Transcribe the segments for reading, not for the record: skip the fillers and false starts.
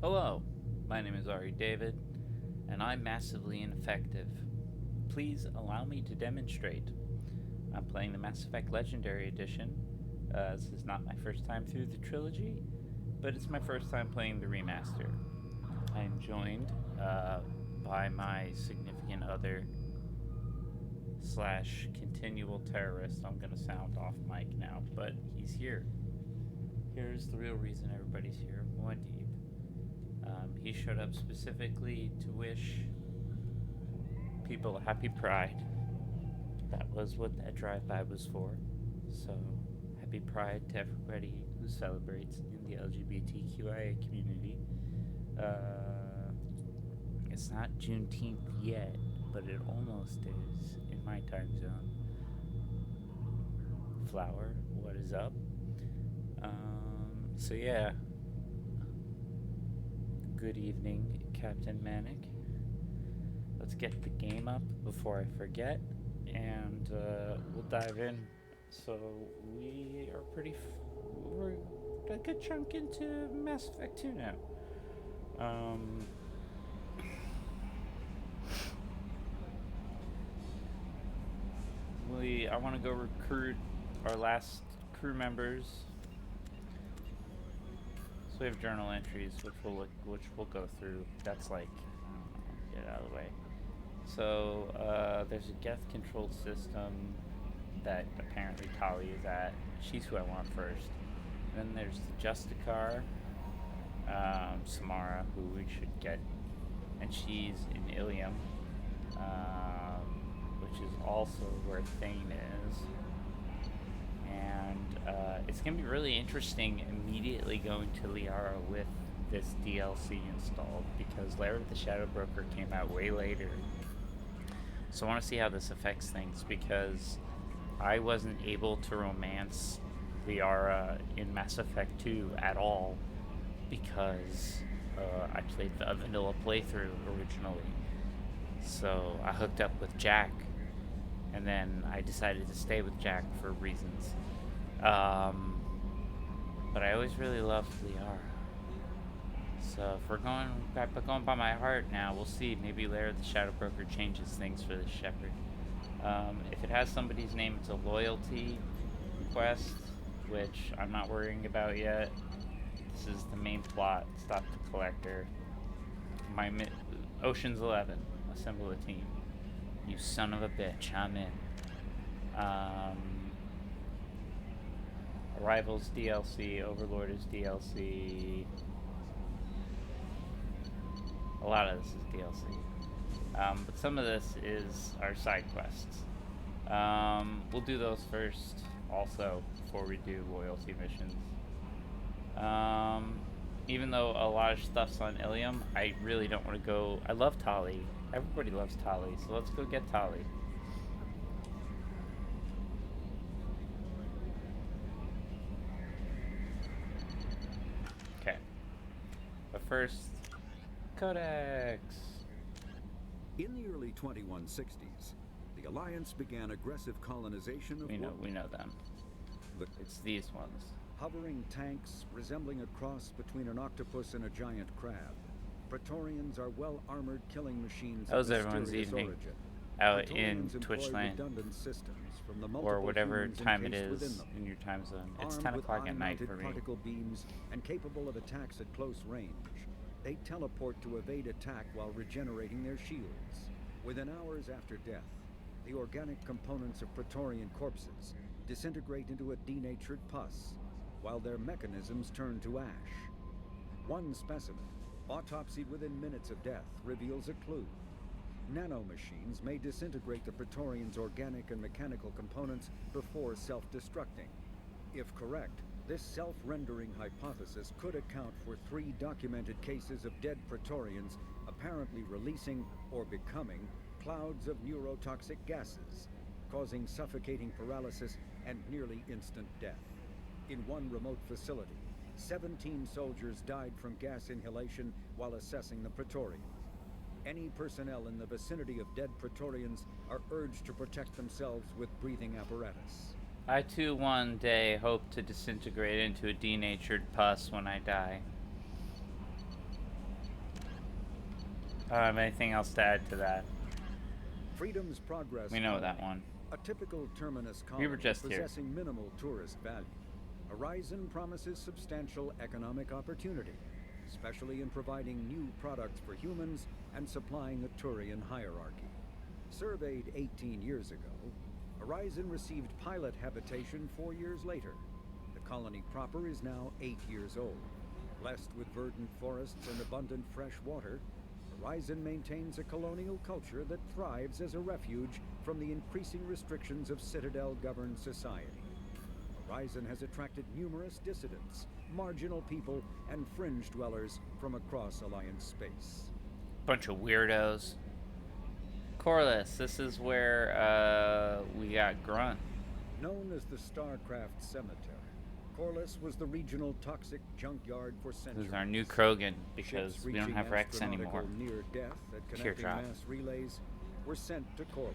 Hello, my name is Ari David, and I'm massively ineffective. Please allow me to demonstrate. I'm playing the Mass Effect Legendary Edition. This is not my first time through the trilogy, but it's my first time playing the remaster. I am joined by my significant other slash continual terrorist. I'm going to sound off mic now, but he's here. Here's the real reason everybody's here, Muad'Dib. He showed up specifically to wish people a happy Pride. That was what that drive-by was for. So, happy Pride to everybody who celebrates in the LGBTQIA community. It's not Juneteenth yet, but it almost is in my time zone. Flower, what is up? So yeah. Good evening, Captain Manic. Let's get the game up before I forget, and we'll dive in. So we are we're a good chunk into Mass Effect 2 now. I want to go recruit our last crew members. So we have journal entries, which we'll go through. That's like, get out of the way. So there's a Geth-controlled system that apparently Tali is at. She's who I want first. And then there's the Justicar, Samara, who we should get, and she's in Ilium, which is also where Thane is. And it's going to be really interesting immediately going to Liara with this DLC installed, because Lair of the Shadow Broker came out way later. So I want to see how this affects things, because I wasn't able to romance Liara in Mass Effect 2 at all, because I played the vanilla playthrough originally. So I hooked up with Jack, and then I decided to stay with Jack for reasons. But I always really loved Liara. So if we're going by my heart now, we'll see. Maybe Lair of the Shadow Broker changes things for the Shepherd. If it has somebody's name, it's a loyalty quest, which I'm not worrying about yet. This is the main plot. Stop the Collector. Ocean's 11. Assemble a team. You son of a bitch. I'm in. Arrivals DLC. Overlord is DLC. A lot of this is DLC. But some of this is our side quests. We'll do those first also before we do loyalty missions. Even though a lot of stuff's on Ilium, I really don't want to go. I love Tali. Everybody loves Tali, so let's go get Tali. Okay. But first, Codex. In the early 2160s, the Alliance began aggressive colonization of We know them. It's these ones. Hovering tanks resembling a cross between an octopus and a giant crab. Praetorians are well-armored killing machines. That was everyone's evening out in Twitchland, or whatever time it is in your time zone. It's 10 o'clock at night for me. Particle beams and capable of attacks at close range. They teleport to evade attack while regenerating their shields. Within hours after death, the organic components of Praetorian corpses disintegrate into a denatured pus, while their mechanisms turn to ash. One specimen, autopsied within minutes of death, reveals a clue. Nanomachines may disintegrate the Praetorians' organic and mechanical components before self-destructing. If correct, this self-rendering hypothesis could account for 3 documented cases of dead Praetorians apparently releasing or becoming clouds of neurotoxic gases, causing suffocating paralysis and nearly instant death. In one remote facility, 17 soldiers died from gas inhalation while assessing the Praetorian. Any personnel in the vicinity of dead Praetorians are urged to protect themselves with breathing apparatus. I too one day hope to disintegrate into a denatured pus when I die. Anything else to add to that? Freedom's Progress We know that Colony, one. a typical terminus We were colony just here. possessing minimal tourist value. Horizon promises substantial economic opportunity, especially in providing new products for humans and supplying a Turian hierarchy. Surveyed 18 years ago, Horizon received pilot habitation 4 years later. The colony proper is now 8 years old. Blessed with verdant forests and abundant fresh water, Horizon maintains a colonial culture that thrives as a refuge from the increasing restrictions of Citadel-governed society. Horizon has attracted numerous dissidents, marginal people, and fringe dwellers from across Alliance space. Bunch of weirdos. Corliss, this is where we got Grunt. Known as the Starcraft Cemetery, Corliss was the regional toxic junkyard for centuries. This is our new Krogan, because Ships we don't reaching have Rex astronautical anymore. near death at connecting Teardrop. mass relays were sent to Corliss.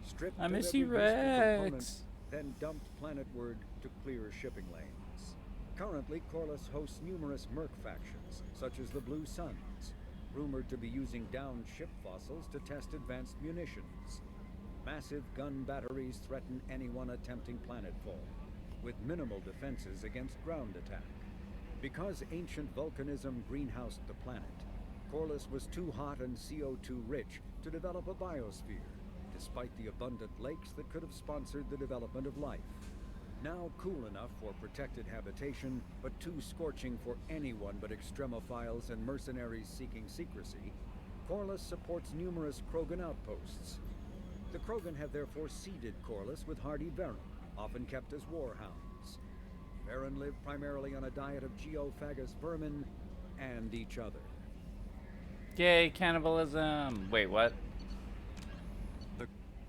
Stripped I of miss every you, useful component, Rex. then dumped planetward to clear shipping lanes. Currently, Corliss hosts numerous merc factions, such as the Blue Suns, rumored to be using downed ship fossils to test advanced munitions. Massive gun batteries threaten anyone attempting planetfall, with minimal defenses against ground attack. Because ancient volcanism greenhoused the planet, Corliss was too hot and CO2 rich to develop a biosphere, despite the abundant lakes that could have sponsored the development of life. Now cool enough for protected habitation, but too scorching for anyone but extremophiles and mercenaries seeking secrecy, Corliss supports numerous Krogan outposts. The Krogan have therefore seeded Corliss with hardy Varen, often kept as warhounds. Varen live primarily on a diet of geophagous vermin and each other. Yay, cannibalism! Wait, what?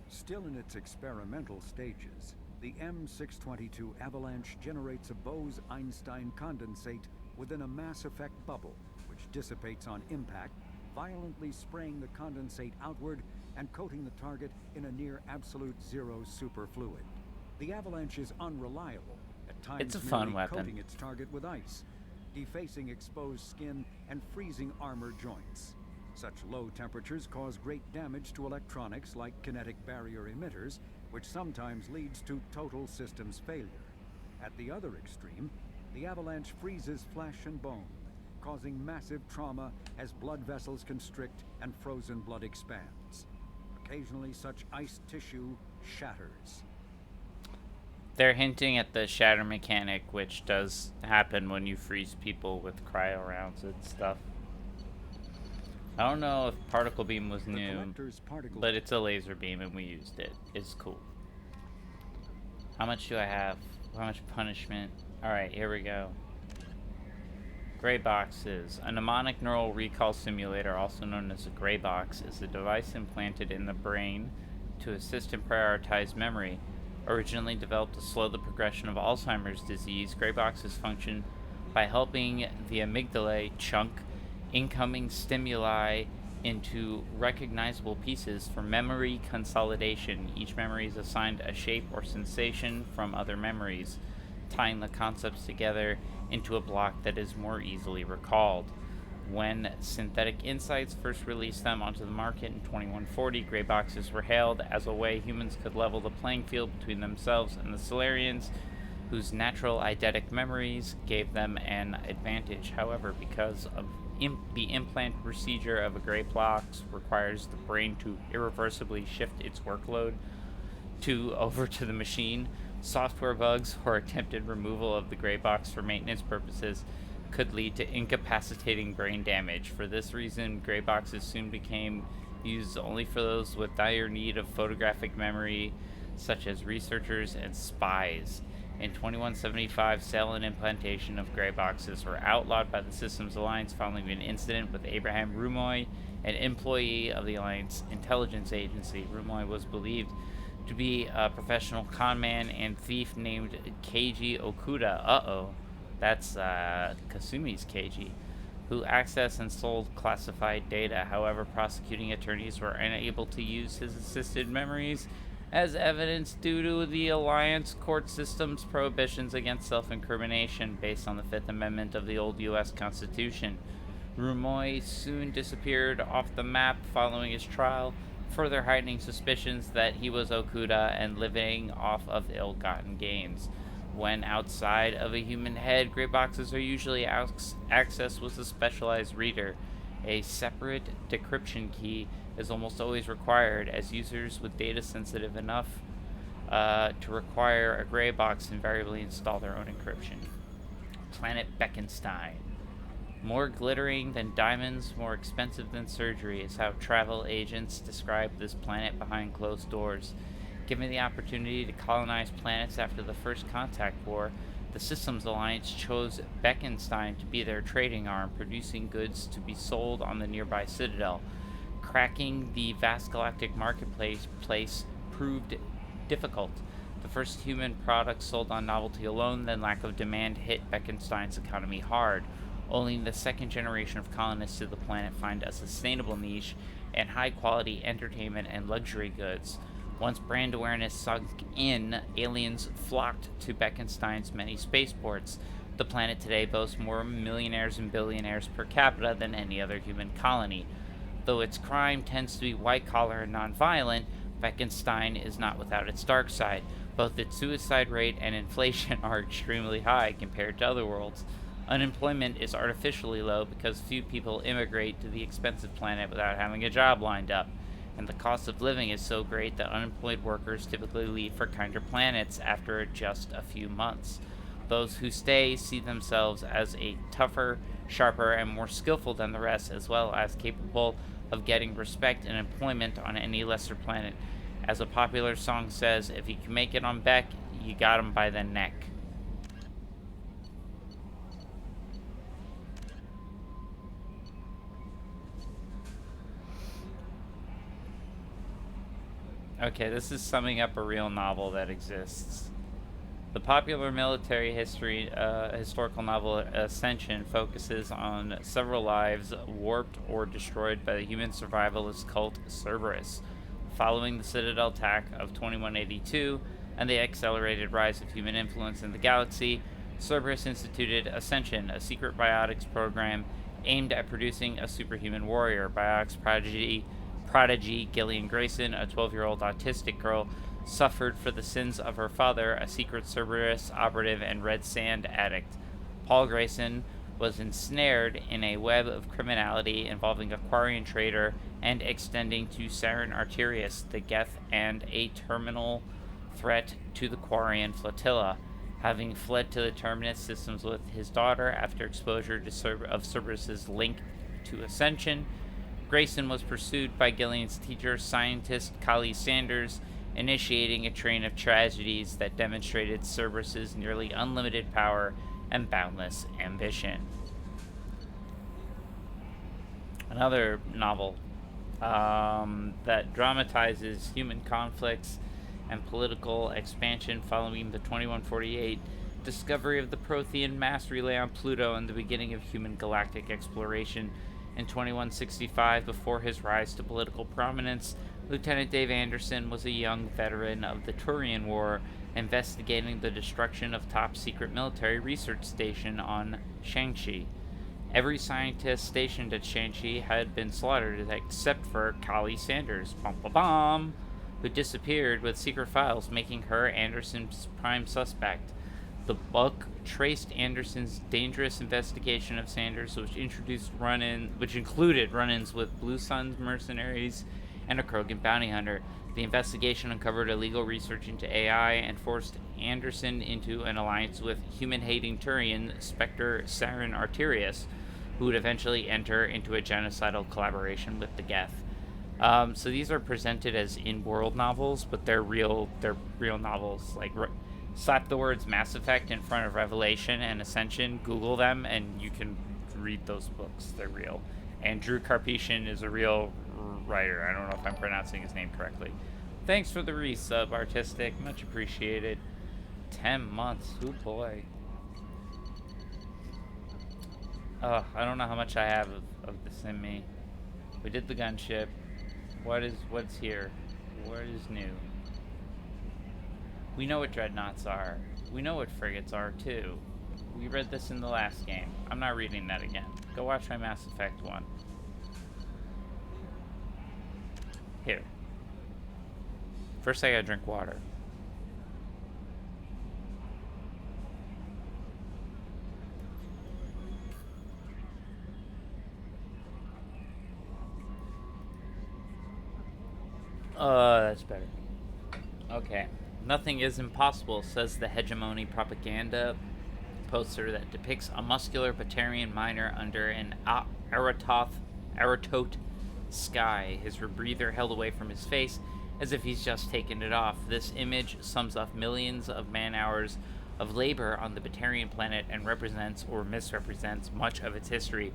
Still in its experimental stages, the M622 Avalanche generates a Bose-Einstein condensate within a mass effect bubble, which dissipates on impact, violently spraying the condensate outward and coating the target in a near absolute zero superfluid. The Avalanche is unreliable, at times It's a fun merely weapon. coating its target with ice, defacing exposed skin and freezing armor joints. Such low temperatures cause great damage to electronics like kinetic barrier emitters, which sometimes leads to total systems failure. At the other extreme, the Avalanche freezes flesh and bone, causing massive trauma as blood vessels constrict and frozen blood expands. Occasionally, such iced tissue shatters. They're hinting at the shatter mechanic, which does happen when you freeze people with cryo rounds and stuff. I don't know if particle beam was new, but it's a laser beam and we used it. It's cool. How much do I have? How much punishment? Alright, here we go. Gray boxes. A mnemonic neural recall simulator, also known as a gray box, is a device implanted in the brain to assist and prioritize memory. Originally developed to slow the progression of Alzheimer's disease, gray boxes function by helping the amygdala chunk incoming stimuli into recognizable pieces for memory consolidation. Each memory is assigned a shape or sensation from other memories, tying the concepts together into a block that is more easily recalled. When Synthetic Insights first released them onto the market in 2140, gray boxes were hailed as a way humans could level the playing field between themselves and the Solarians, whose natural eidetic memories gave them an advantage. However, because of the implant procedure of a gray box requires the brain to irreversibly shift its workload over to the machine, software bugs or attempted removal of the gray box for maintenance purposes could lead to incapacitating brain damage. For this reason, gray boxes soon became used only for those with dire need of photographic memory, such as researchers and spies. In 2175, sale and implantation of gray boxes were outlawed by the Systems Alliance following an incident with Abraham Rumoy, an employee of the Alliance Intelligence Agency. Rumoy was believed to be a professional conman and thief named Keiji Okuda. That's Kasumi's Keiji, who accessed and sold classified data. However, prosecuting attorneys were unable to use his assisted memories as evidence due to the Alliance court system's prohibitions against self-incrimination based on the Fifth Amendment of the old U.S. Constitution. Rumoy soon disappeared off the map following his trial, further heightening suspicions that he was Okuda and living off of ill-gotten gains. When outside of a human head, gray boxes are usually accessed with a specialized reader. A separate decryption key is almost always required, as users with data sensitive enough to require a gray box invariably install their own encryption. Planet Beckenstein. More glittering than diamonds, more expensive than surgery is how travel agents describe this planet behind closed doors. Given the opportunity to colonize planets after the First Contact War, the Systems Alliance chose Beckenstein to be their trading arm, producing goods to be sold on the nearby Citadel. Cracking the vast galactic marketplace proved difficult. The first human products sold on novelty alone, then lack of demand, hit Beckenstein's economy hard. Only the second generation of colonists to the planet find a sustainable niche in high quality entertainment and luxury goods. Once brand awareness sunk in, aliens flocked to Beckenstein's many spaceports. The planet today boasts more millionaires and billionaires per capita than any other human colony. Though its crime tends to be white collar and non-violent, Beckenstein is not without its dark side. Both its suicide rate and inflation are extremely high compared to other worlds. Unemployment is artificially low because few people immigrate to the expensive planet without having a job lined up, and the cost of living is so great that unemployed workers typically leave for kinder planets after just a few months. Those who stay see themselves as a tougher, sharper, and more skillful than the rest, as well as capable of getting respect and employment on any lesser planet. As a popular song says, if you can make it on Beck, you got 'em by the neck. Okay, this is summing up a real novel that exists. The popular military historical novel Ascension focuses on several lives warped or destroyed by the human survivalist cult Cerberus. Following the Citadel attack of 2182 and the accelerated rise of human influence in the galaxy, Cerberus instituted Ascension, a secret biotics program aimed at producing a superhuman warrior. Biotics prodigy Gillian Grayson, a 12-year-old autistic girl, suffered for the sins of her father, a secret Cerberus operative and red sand addict. Paul Grayson was ensnared in a web of criminality involving a Quarian trader and extending to Sarin Arterius, the Geth, and a terminal threat to the Quarian flotilla. Having fled to the Terminus systems with his daughter after exposure of Cerberus's link to Ascension, Grayson was pursued by Gillian's teacher, scientist Kali Sanders, initiating a train of tragedies that demonstrated Cerberus's nearly unlimited power and boundless ambition. Another novel that dramatizes human conflicts and political expansion following the 2148 discovery of the Prothean mass relay on Pluto and the beginning of human galactic exploration. In 2165, before his rise to political prominence, Lieutenant Dave Anderson was a young veteran of the Turian War, investigating the destruction of top-secret military research station on Shang-Chi. Every scientist stationed at Shang-Chi had been slaughtered except for Kali Sanders, who disappeared with secret files, making her Anderson's prime suspect. The book traced Anderson's dangerous investigation of Sanders, which included run-ins with Blue Sun's mercenaries and a Krogan bounty hunter. The investigation uncovered illegal research into AI and forced Anderson into an alliance with human-hating Turian Spectre Sarin Arterius, who would eventually enter into a genocidal collaboration with the Geth. So these are presented as in-world novels, but they're real novels. Like, slap the words Mass Effect in front of Revelation and Ascension, Google them, and you can read those books. They're real. And Drew Karpyshyn is a real writer. I don't know if I'm pronouncing his name correctly. Thanks for the resub, Artistic. Much appreciated. 10 months. Oh boy. Oh, I don't know how much I have of this in me. We did the gunship. What's here? What is new? We know what dreadnoughts are. We know what frigates are too. We read this in the last game. I'm not reading that again. Go watch my Mass Effect 1. Here. First I gotta drink water. That's better. Okay. Nothing is impossible, says the hegemony propaganda poster that depicts a muscular Batarian miner under an Aratote sky, his rebreather held away from his face as if he's just taken it off. This image sums up millions of man-hours of labor on the Batarian planet and represents or misrepresents much of its history.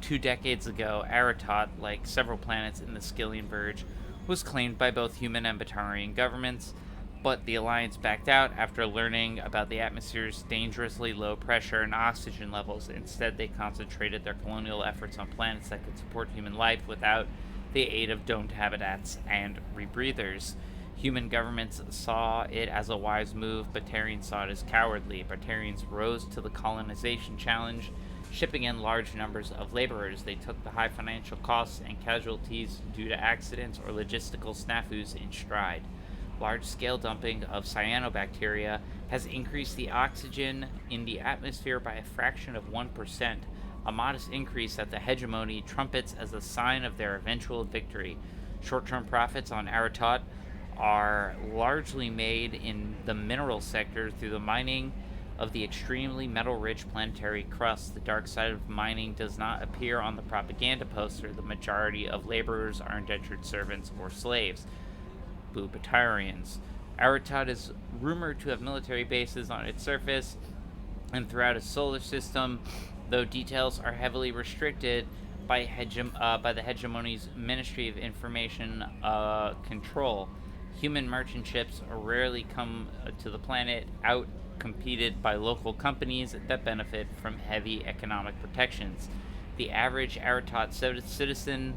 2 decades ago, Aratote, like several planets in the Skyllian Verge, was claimed by both human and Batarian governments, but the Alliance backed out after learning about the atmosphere's dangerously low pressure and oxygen levels. Instead, they concentrated their colonial efforts on planets that could support human life without the aid of domed habitats and rebreathers. Human governments saw it as a wise move, Batarians saw it as cowardly. Batarians rose to the colonization challenge, shipping in large numbers of laborers. They took the high financial costs and casualties due to accidents or logistical snafus in stride. Large-scale dumping of cyanobacteria has increased the oxygen in the atmosphere by a fraction of 1%, a modest increase that the hegemony trumpets as a sign of their eventual victory. Short-term profits on Aratote are largely made in the mineral sector through the mining of the extremely metal-rich planetary crust. The dark side of mining does not appear on the propaganda poster. The majority of laborers are indentured servants or slaves. Batarians. Aratote is rumored to have military bases on its surface and throughout its solar system, though details are heavily restricted by the hegemony's Ministry of Information Control. Human merchant ships rarely come to the planet, out-competed by local companies that benefit from heavy economic protections. The average Aratote citizen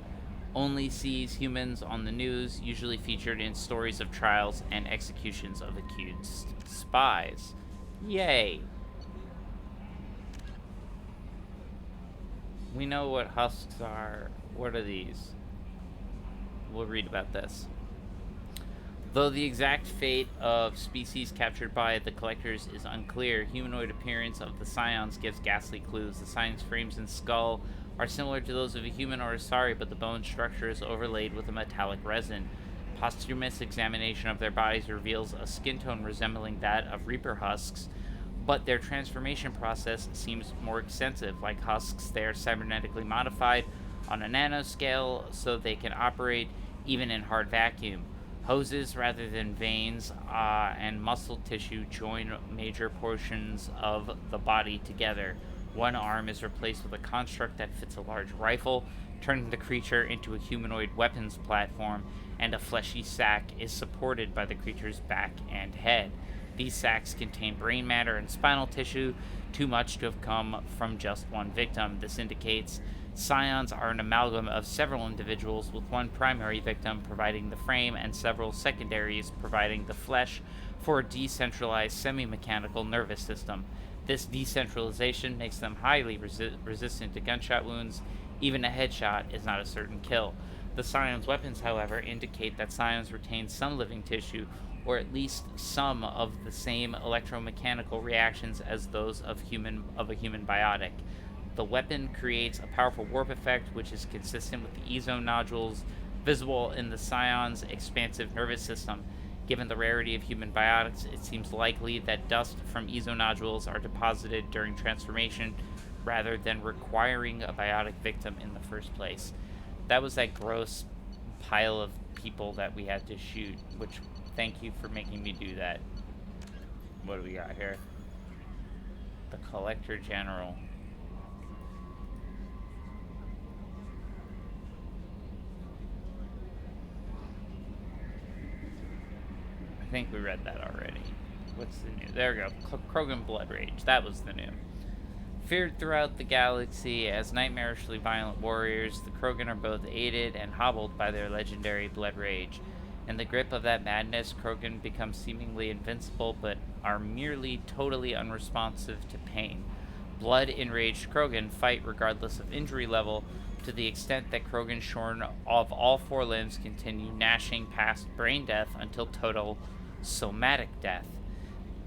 only sees humans on the news, usually featured in stories of trials and executions of accused spies. Yay! We know what husks are. What are these? We'll read about this. Though the exact fate of species captured by the collectors is unclear, humanoid appearance of the scions gives ghastly clues. The science frames and skull are similar to those of a human or a Asari, but the bone structure is overlaid with a metallic resin. Posthumous examination of their bodies reveals a skin tone resembling that of Reaper husks, but their transformation process seems more extensive. Like husks, they are cybernetically modified on a nanoscale so they can operate even in hard vacuum. Hoses rather than veins and muscle tissue join major portions of the body together. One arm is replaced with a construct that fits a large rifle, turning the creature into a humanoid weapons platform, and a fleshy sac is supported by the creature's back and head. These sacs contain brain matter and spinal tissue, too much to have come from just one victim. This indicates scions are an amalgam of several individuals, with one primary victim providing the frame and several secondaries providing the flesh for a decentralized semi-mechanical nervous system. This decentralization makes them highly resistant to gunshot wounds. Even a headshot is not a certain kill. The scions' weapons, however, indicate that scions retain some living tissue, or at least some of the same electromechanical reactions as those of a human biotic. The weapon creates a powerful warp effect, which is consistent with the ezo nodules visible in the scions' expansive nervous system. Given the rarity of human biotics, it seems likely that dust from ezo nodules are deposited during transformation rather than requiring a biotic victim in the first place. That was that gross pile of people that we had to shoot, which, thank you for making me do that. What do we got here? The Collector General. I think we read that already. What's the new? There we go. Krogan Blood Rage. That was the new. Feared throughout the galaxy as nightmarishly violent warriors, the Krogan are both aided and hobbled by their legendary Blood Rage. In the grip of that madness, Krogan become seemingly invincible, but are merely totally unresponsive to pain. blood-enraged Krogan fight regardless of injury level, to the extent that Krogan shorn of all 4 limbs continue gnashing past brain death until total somatic death.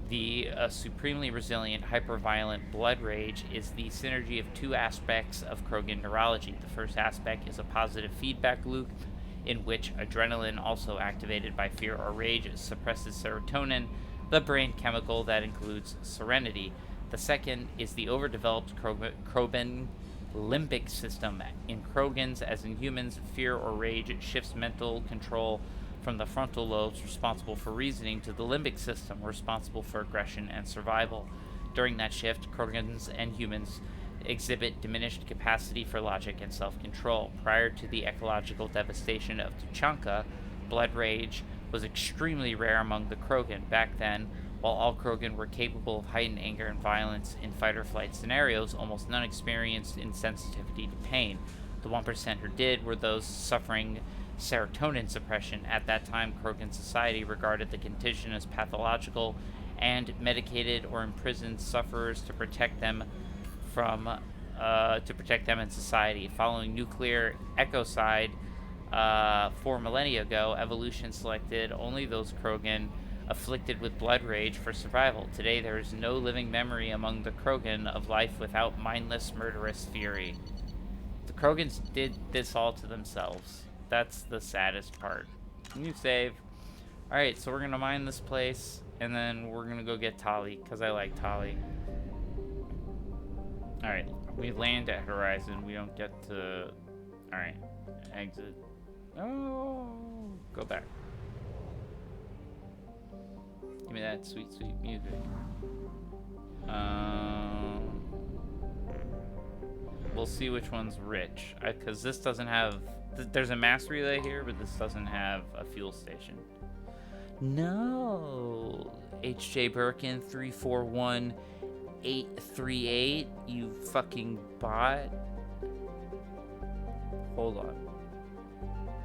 The supremely resilient, hyper-violent blood rage is the synergy of 2 aspects of Krogan neurology. The first aspect is a positive feedback loop in which adrenaline, also activated by fear or rage, suppresses serotonin, the brain chemical that includes serenity. The second is the overdeveloped Krogan limbic system. In Krogans, as in humans, fear or rage shifts mental control from the frontal lobes responsible for reasoning to the limbic system responsible for aggression and survival. During that shift, Krogans and humans exhibit diminished capacity for logic and self-control. Prior to the ecological devastation of Tuchanka, blood rage was extremely rare among the Krogan. Back then, while all Krogan were capable of heightened anger and violence in fight-or-flight scenarios, almost none experienced insensitivity to pain. The 1% who did were those suffering serotonin suppression. At that time, Krogan society regarded the condition as pathological and medicated or imprisoned sufferers to protect them in society. Following nuclear ecocide 4 millennia ago, evolution selected only those Krogan afflicted with blood rage for survival. Today, there is no living memory among the Krogan of life without mindless, murderous fury. The Krogans did this all to themselves. That's the saddest part. New save. Alright, so we're gonna mine this place, and then we're gonna go get Tali, because I like Tali. Alright, we land at Horizon. We don't get to... Alright, exit. Oh, go back. Give me that sweet, sweet music. We'll see which one's rich. Because this doesn't have... There's a mass relay here, but this doesn't have a fuel station. No! HJ Birkin 341838, you fucking bot. Hold on.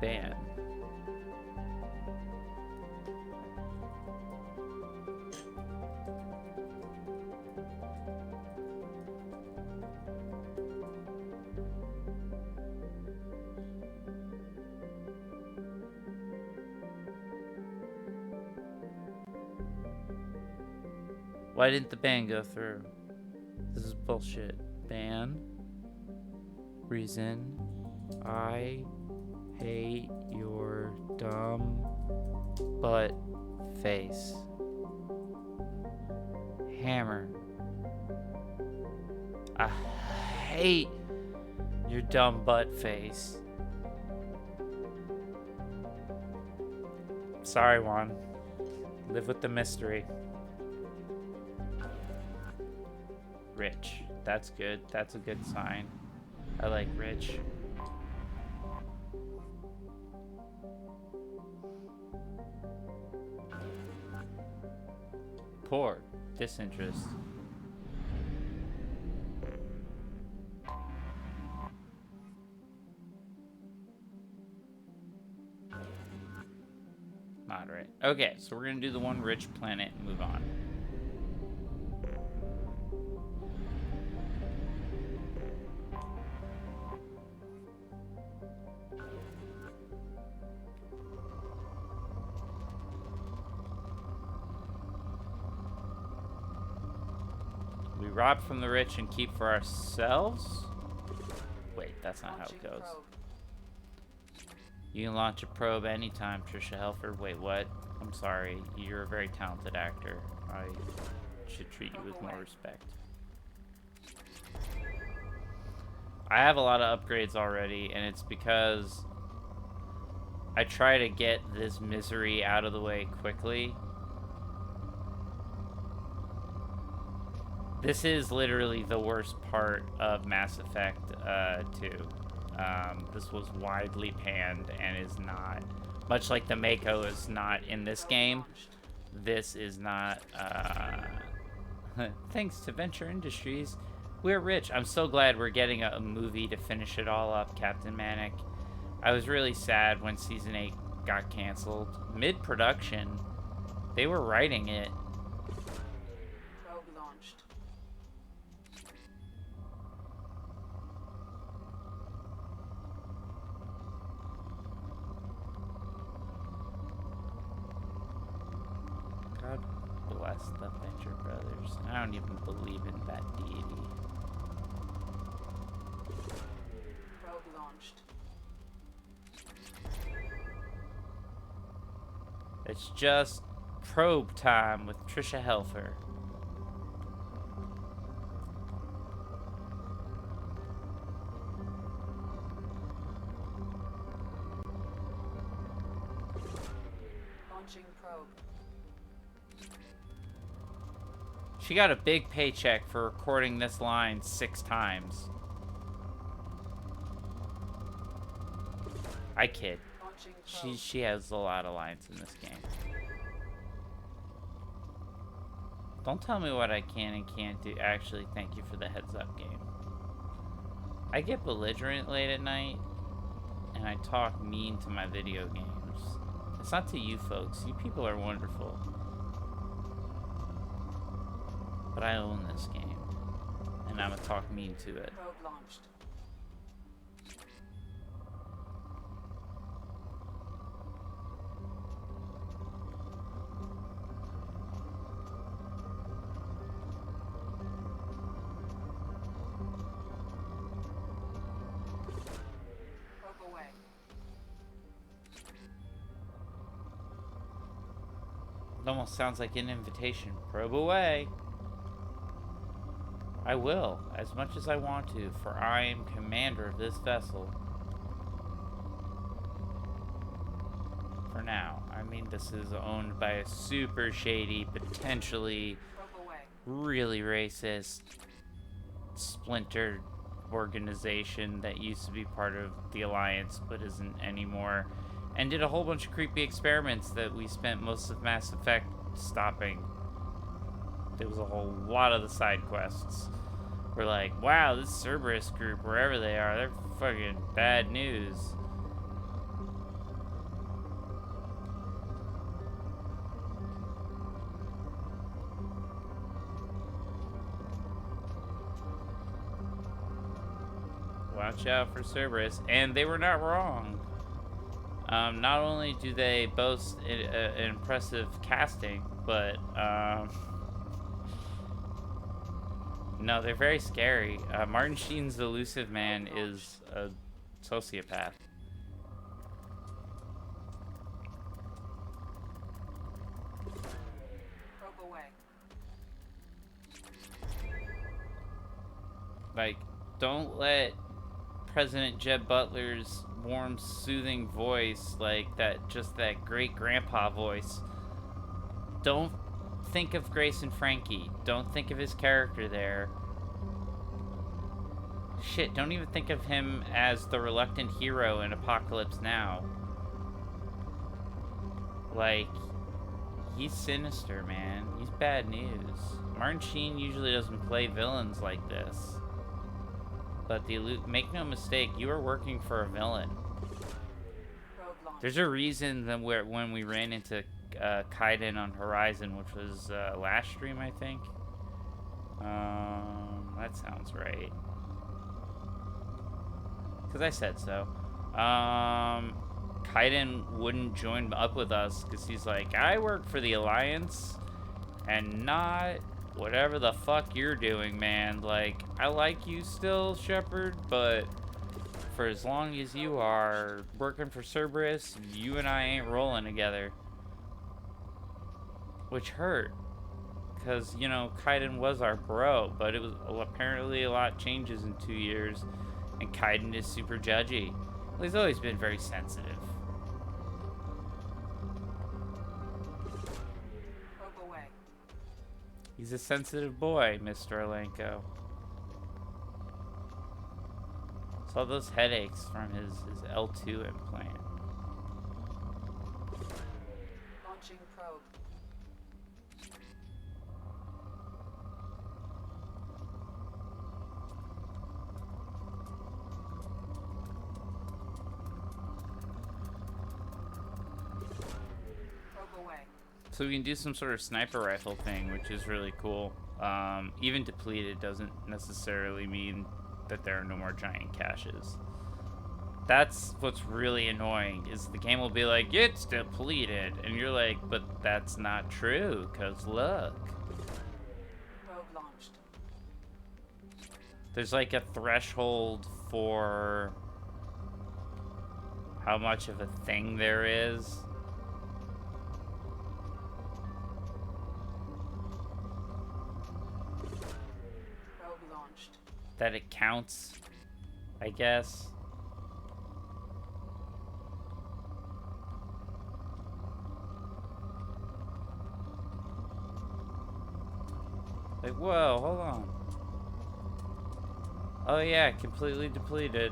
Ban. Why didn't the ban go through? This is bullshit. Ban. Reason. I hate your dumb butt face. Hammer. I hate your dumb butt face. Sorry, Juan. Live with the mystery. Rich. That's good. That's a good sign. I like rich. Poor. Disinterest. Moderate. Okay, so we're gonna do the one rich planet and move on. We rob from the rich and keep for ourselves? Wait, that's not how it goes. You can launch a probe anytime, Trisha Helford. Wait, what? I'm sorry. You're a very talented actor. I should treat you with more respect. I have a lot of upgrades already, and it's because I try to get this misery out of the way quickly. This is literally the worst part of Mass Effect 2. This was widely panned and is not, much like the Mako is not in this game, this is not, thanks to Venture Industries, we're rich. I'm so glad we're getting a movie to finish it all up, Captain Manic. I was really sad when Season 8 got canceled. Mid-production, they were writing it. Probe launched. against the Venture Brothers. I don't even believe in that deity. Probe launched. It's just probe time with Trisha Helfer. Launching probe. She got a big paycheck for recording this line 6 times. I kid. Launching probe. She has a lot of lines in this game. Don't tell me what I can and can't do. Actually, thank you for the heads up, game. I get belligerent late at night, and I talk mean to my video games. It's not to you folks. You people are wonderful. But I own this game, and I'm gonna talk mean to it. Probe launched. Probe away. It almost sounds like an invitation. Probe away. I will, as much as I want to, for I am commander of this vessel. For now. I mean, this is owned by a super shady, potentially Probe away. really racist, splintered organization that used to be part of the Alliance but isn't anymore, and did a whole bunch of creepy experiments that we spent most of Mass Effect stopping. There was a whole lot of the side quests. We're like, wow, this Cerberus group, wherever they are, they're fucking bad news. Watch out for Cerberus, and they were not wrong. Not only do they boast an impressive casting, but no, they're very scary. Martin Sheen's elusive man is a sociopath. Probe away. Like, don't let President Jeb Butler's warm, soothing voice, like that, just that great grandpa voice. Don't think of Grace and Frankie. Don't think of his character there. Shit, don't even think of him as the reluctant hero in Apocalypse Now. Like, he's sinister, man. He's bad news. Martin Sheen usually doesn't play villains like this. But make no mistake, you are working for a villain. Probe launched. There's a reason that when we ran into Kaiden on Horizon, which was last stream, I think. That sounds right. Because I said so. Kaiden wouldn't join up with us because he's like, I work for the Alliance and not whatever the fuck you're doing, man. Like, I like you still, Shepard, but for as long as you are working for Cerberus, you and I ain't rolling together. Which hurt. Because, you know, Kaiden was our bro, but it was apparently a lot changes in 2 years, and Kaiden is super judgy. Well, he's always been very sensitive. Probe away. He's a sensitive boy, Mr. Alenko. It's all those headaches from his L2 implant. Launching probe. Probe away. So we can do some sort of sniper rifle thing, which is really cool. Even depleted doesn't necessarily mean that there are no more giant caches. That's what's really annoying, is the game will be like, it's depleted, and you're like, but that's not true, because look. Probe launched. There's like a threshold for how much of a thing there is. Probe launched. That it counts, I guess. Like, whoa, hold on. Oh yeah, completely depleted.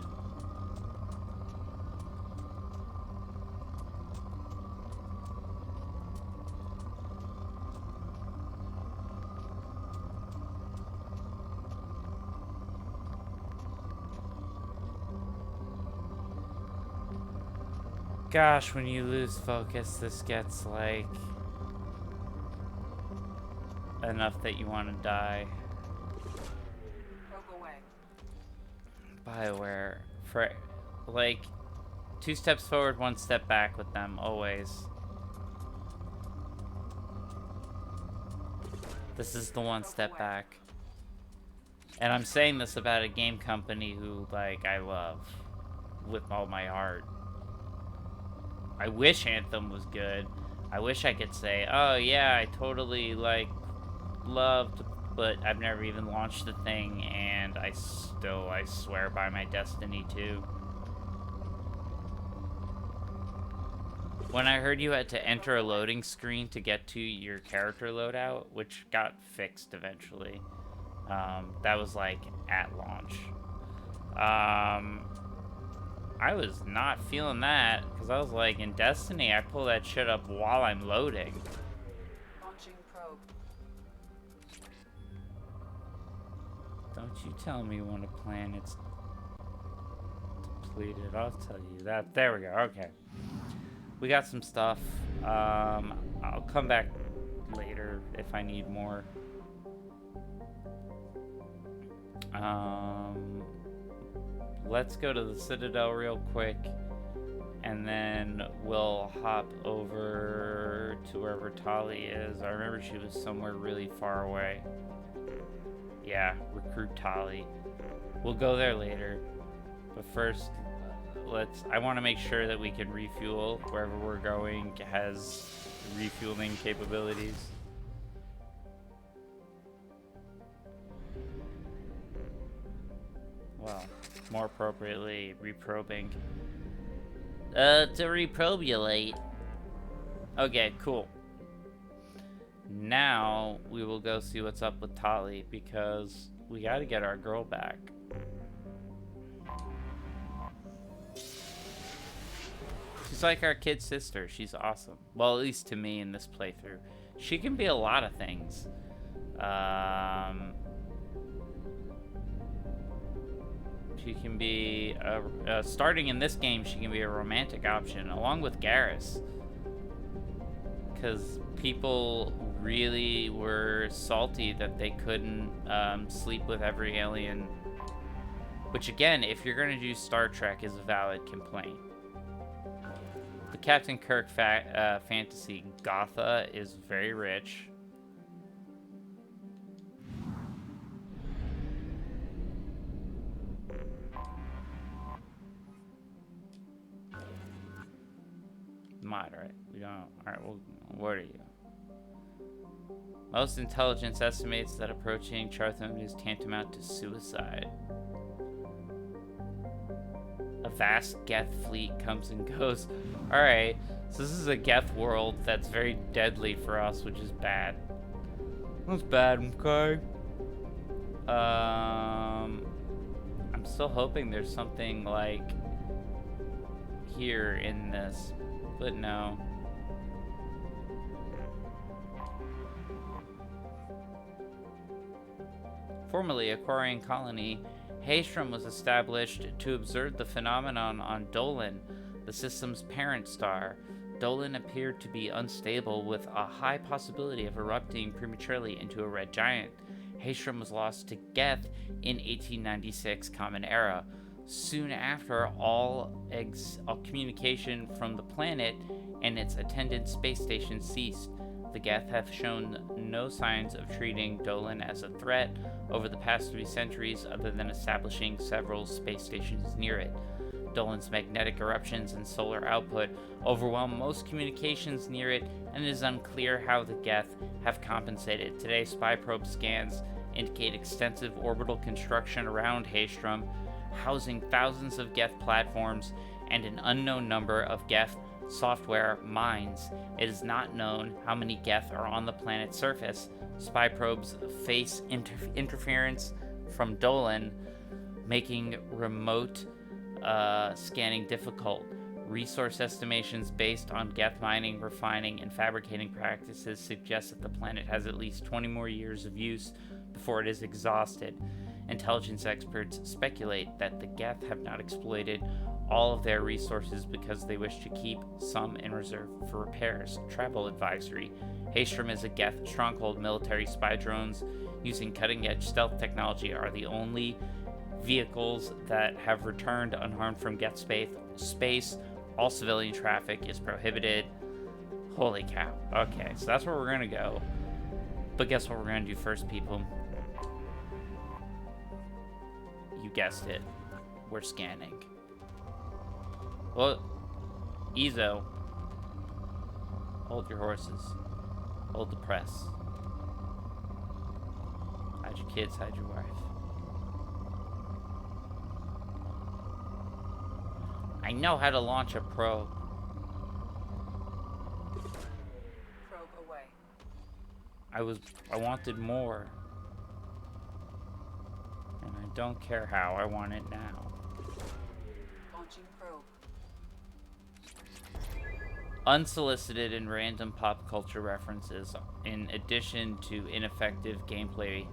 Gosh, when you lose focus, this gets like enough that you want to die. Probe away. BioWare, for like 2 steps forward, 1 step back with them, always. This is the 1 step back. And I'm saying this about a game company who, like, I love with all my heart. I wish Anthem was good. I wish I could say, oh yeah, I totally, like, loved, but I've never even launched the thing, and I swear by my Destiny 2. When I heard you had to enter a loading screen to get to your character loadout, which got fixed eventually, that was like at launch. I was not feeling that, because I was like, in Destiny, I pull that shit up while I'm loading. Launching probe. Don't you tell me when a planet's depleted. I'll tell you that. There we go. Okay. We got some stuff. I'll come back later if I need more. Let's go to the Citadel real quick, and then we'll hop over to wherever Tali is. I remember she was somewhere really far away. Yeah, recruit Tali. We'll go there later, but first, I want to make sure that we can refuel wherever we're going has refueling capabilities. Well, more appropriately, reprobing. To reprobulate. Okay, cool. Now we will go see what's up with Tali, because we gotta get our girl back. She's like our kid sister. She's awesome. Well, at least to me in this playthrough. She can be a lot of things. She can be, starting in this game, she can be a romantic option, along with Garrus. Because people really were salty that they couldn't sleep with every alien. Which, again, if you're going to do Star Trek, is a valid complaint. The Captain Kirk fantasy, Gotha, is very rich. Mod, right? We don't. Alright, well, what are you? Most intelligence estimates that approaching Chartham is tantamount to suicide. A vast Geth fleet comes and goes. Alright, so this is a Geth world that's very deadly for us, which is bad. That's bad, okay? I'm still hoping there's something like here in this, but no. Formerly a Quarian colony, Haestrom was established to observe the phenomenon on Dolan, the system's parent star. Dolan appeared to be unstable, with a high possibility of erupting prematurely into a red giant. Haestrom was lost to Geth in 1896 Common Era. Soon after, all communication from the planet and its attendant space station ceased. The Geth have shown no signs of treating Dolan as a threat over the past 3 centuries, other than establishing several space stations near it. Dolan's magnetic eruptions and solar output overwhelm most communications near it, and it is unclear how the Geth have compensated. Today, spy probe scans indicate extensive orbital construction around Haestrom, housing thousands of Geth platforms and an unknown number of Geth software mines. It is not known how many Geth are on the planet's surface. Spy probes face interference from Dolan, making remote scanning difficult. Resource estimations based on Geth mining, refining, and fabricating practices suggest that the planet has at least 20 more years of use before it is exhausted. Intelligence experts speculate that the Geth have not exploited all of their resources because they wish to keep some in reserve for repairs. Travel advisory. Haestrom is a Geth stronghold. Military spy drones using cutting-edge stealth technology are the only vehicles that have returned unharmed from Geth space. All civilian traffic is prohibited. Holy cow. Okay, so that's where we're gonna go. But guess what we're gonna do first, people? You guessed it. We're scanning. Well, Ezo. Hold your horses. Hold the press. Hide your kids, hide your wife. I know how to launch a probe. Probe away. I wanted more. And I don't care how, I want it now. Launching probe. Unsolicited and random pop culture references, in addition to ineffective gameplay,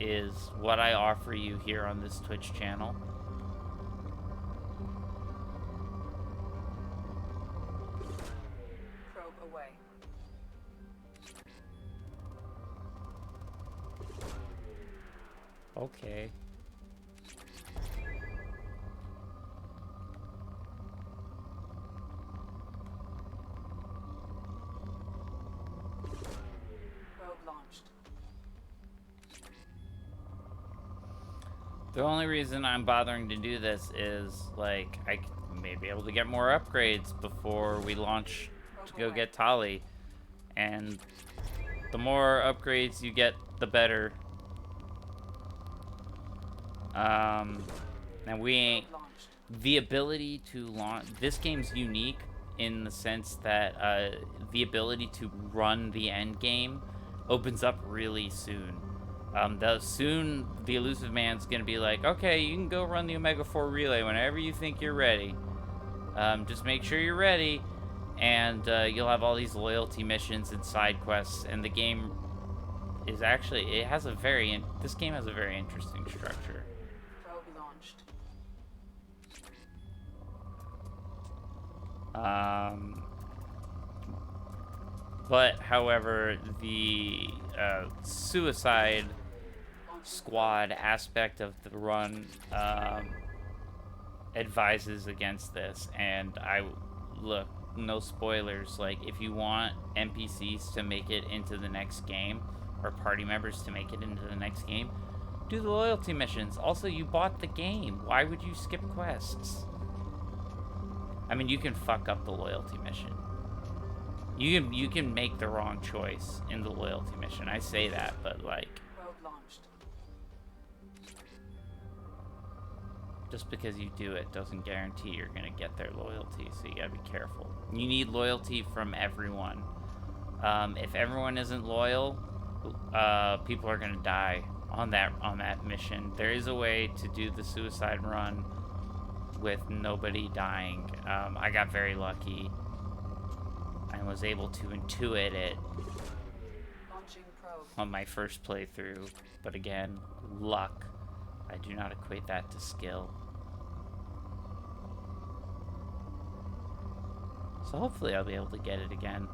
is what I offer you here on this Twitch channel. Probe away. Okay. Probe launched. The only reason I'm bothering to do this is, like, I may be able to get more upgrades before we launch to go get Tali. And the more upgrades you get, the better. And we ain't... The ability to launch... This game's unique in the sense that the ability to run the end game opens up really soon. Soon the Elusive Man's gonna be like, okay, you can go run the Omega 4 relay whenever you think you're ready. Just make sure you're ready, and you'll have all these loyalty missions and side quests, and the game is actually, this game has a very interesting structure. Probe launched. But, however, the suicide squad aspect of the run advises against this. And look, no spoilers, like, if you want NPCs to make it into the next game, or party members to make it into the next game, do the loyalty missions. Also, you bought the game. Why would you skip quests? I mean, you can fuck up the loyalty mission. You can make the wrong choice in the loyalty mission. I say that, but like, Probe launched. just because you do it doesn't guarantee you're gonna get their loyalty. So you gotta be careful. You need loyalty from everyone. If everyone isn't loyal, people are gonna die on that mission. There is a way to do the suicide run with nobody dying. I got very lucky. I was able to intuit it Launching probe. on my first playthrough, but again, luck. I do not equate that to skill. So hopefully I'll be able to get it again.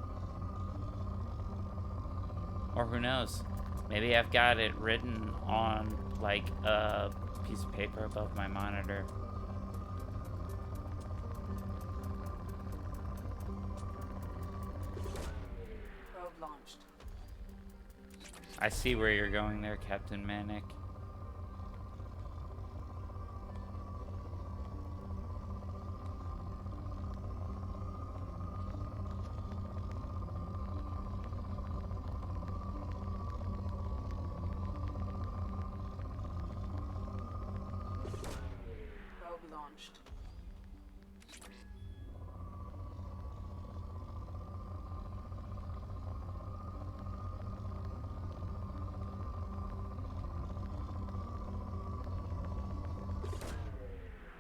Or who knows? Maybe I've got it written on, like, a piece of paper above my monitor. Probe launched. I see where you're going there, Captain Manic. Probe launched.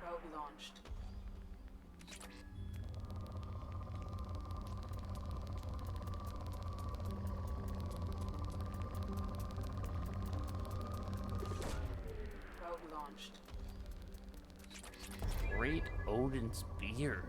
Probe launched. Probe launched. Great Odin's beard.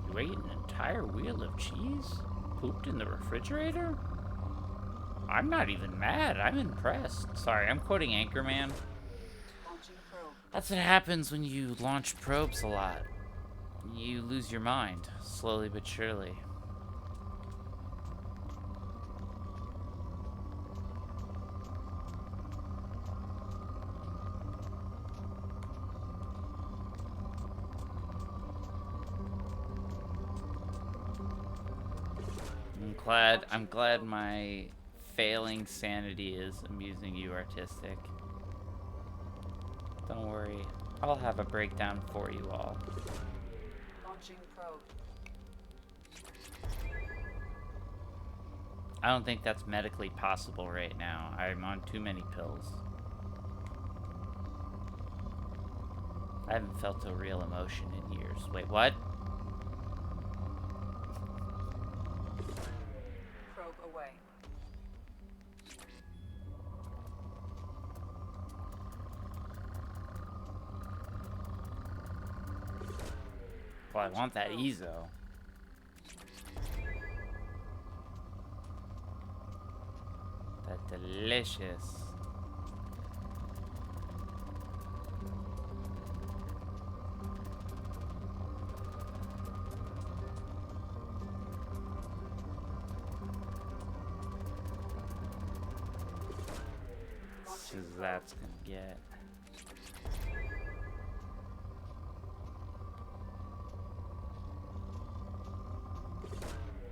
You ate an entire wheel of cheese? Pooped in the refrigerator? I'm not even mad. I'm impressed. Sorry, I'm quoting Anchorman. Launching probe. That's what happens when you launch probes a lot. You lose your mind, slowly but surely. I'm glad my failing sanity is amusing you, Artistic. Don't worry, I'll have a breakdown for you all. Launching probe. I don't think that's medically possible right now. I'm on too many pills. I haven't felt a real emotion in years. Wait, what? Probe away. Well, I want that Ezo. That delicious. As that's gonna get.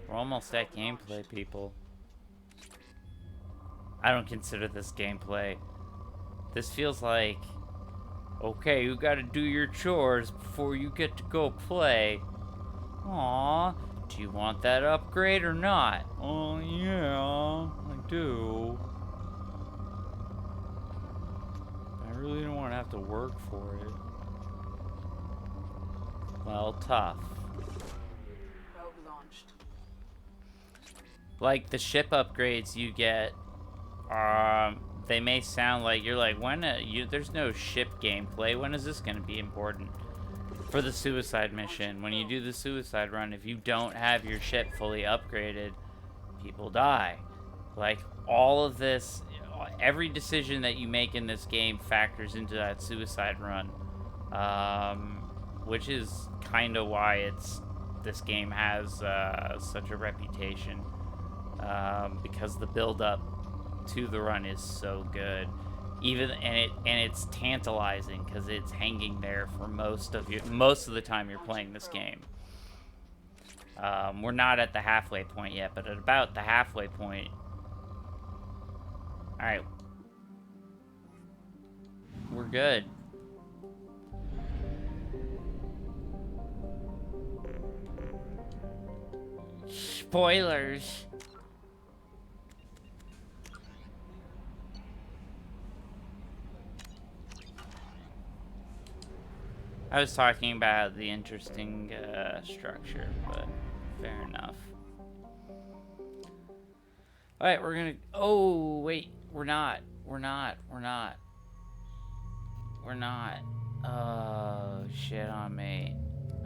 We're almost at gameplay, people. I don't consider this gameplay. This feels like, okay, you gotta do your chores before you get to go play. Aww, do you want that upgrade or not? Oh yeah, I do. I really don't want to have to work for it. Well, tough. Probe launched. Like the ship upgrades you get, they may sound like you're like, there's no ship gameplay. When is this going to be important? For the suicide mission, when you do the suicide run, if you don't have your ship fully upgraded, people die. Like all of this, every decision that you make in this game factors into that suicide run, which is kind of why this game has such a reputation, because the build-up to the run is so good. It's tantalizing because it's hanging there for most of the time you're playing this game. We're not at the halfway point yet, but at about the halfway point. All right, we're good. Spoilers. I was talking about the interesting structure, but fair enough. Alright, we're gonna... Oh, wait. We're not. We're not. We're not. We're not. Oh, shit on me.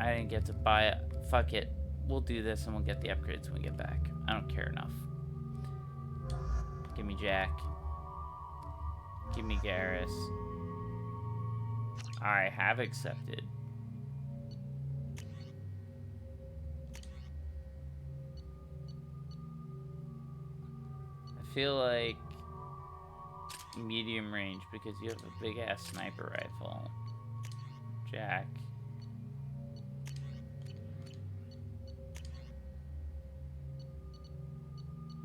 I didn't get to buy it. Fuck it. We'll do this and we'll get the upgrades when we get back. I don't care enough. Give me Jack. Give me Garrus. I have accepted. I feel like medium range because you have a big ass sniper rifle. Jack.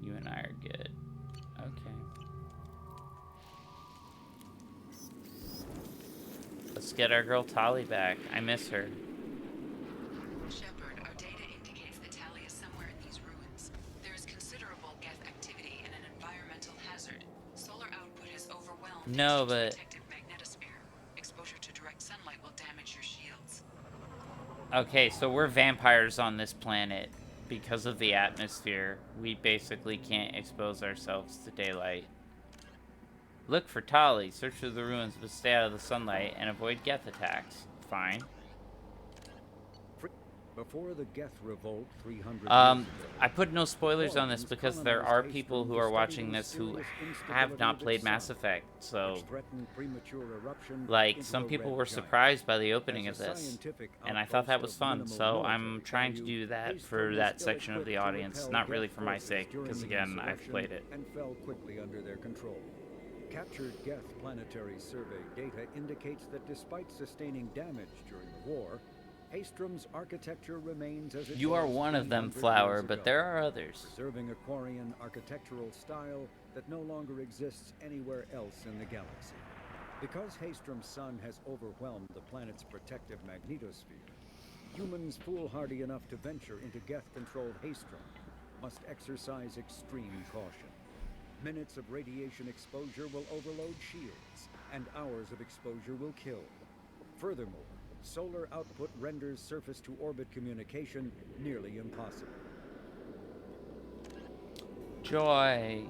You and I are good. Okay. Let's get our girl Tali back. I miss her. Shepard, our data indicates that Tali is somewhere in these ruins. There is considerable Geth activity and an environmental hazard. Solar output has overwhelmed No, the but... protective magnetosphere. Exposure to direct sunlight will damage your shields. Okay, so we're vampires on this planet. Because of the atmosphere, we basically can't expose ourselves to daylight. Look for Tali, search through the ruins but stay out of the sunlight and avoid Geth attacks. Fine. Before the Geth revolt 300 years ago, I put no spoilers on this because there are people who are watching this who have not played Mass Effect, so like some people were surprised by the opening of this, and I thought that was fun, so I'm trying to do that for that section of the audience, not really for my sake, because again, I've played it. And fell quickly under their control. Captured Geth planetary survey data indicates that despite sustaining damage during the war, Hastrom's architecture remains as it You are was one of them, 300 Flower, years but ago, there are others. preserving a Quarian architectural style that no longer exists anywhere else in the galaxy. Because Hastrom's sun has overwhelmed the planet's protective magnetosphere, humans foolhardy enough to venture into Geth-controlled Hastrom must exercise extreme caution. Minutes of radiation exposure will overload shields, and hours of exposure will kill. Furthermore, solar output renders surface-to-orbit communication nearly impossible. Joy.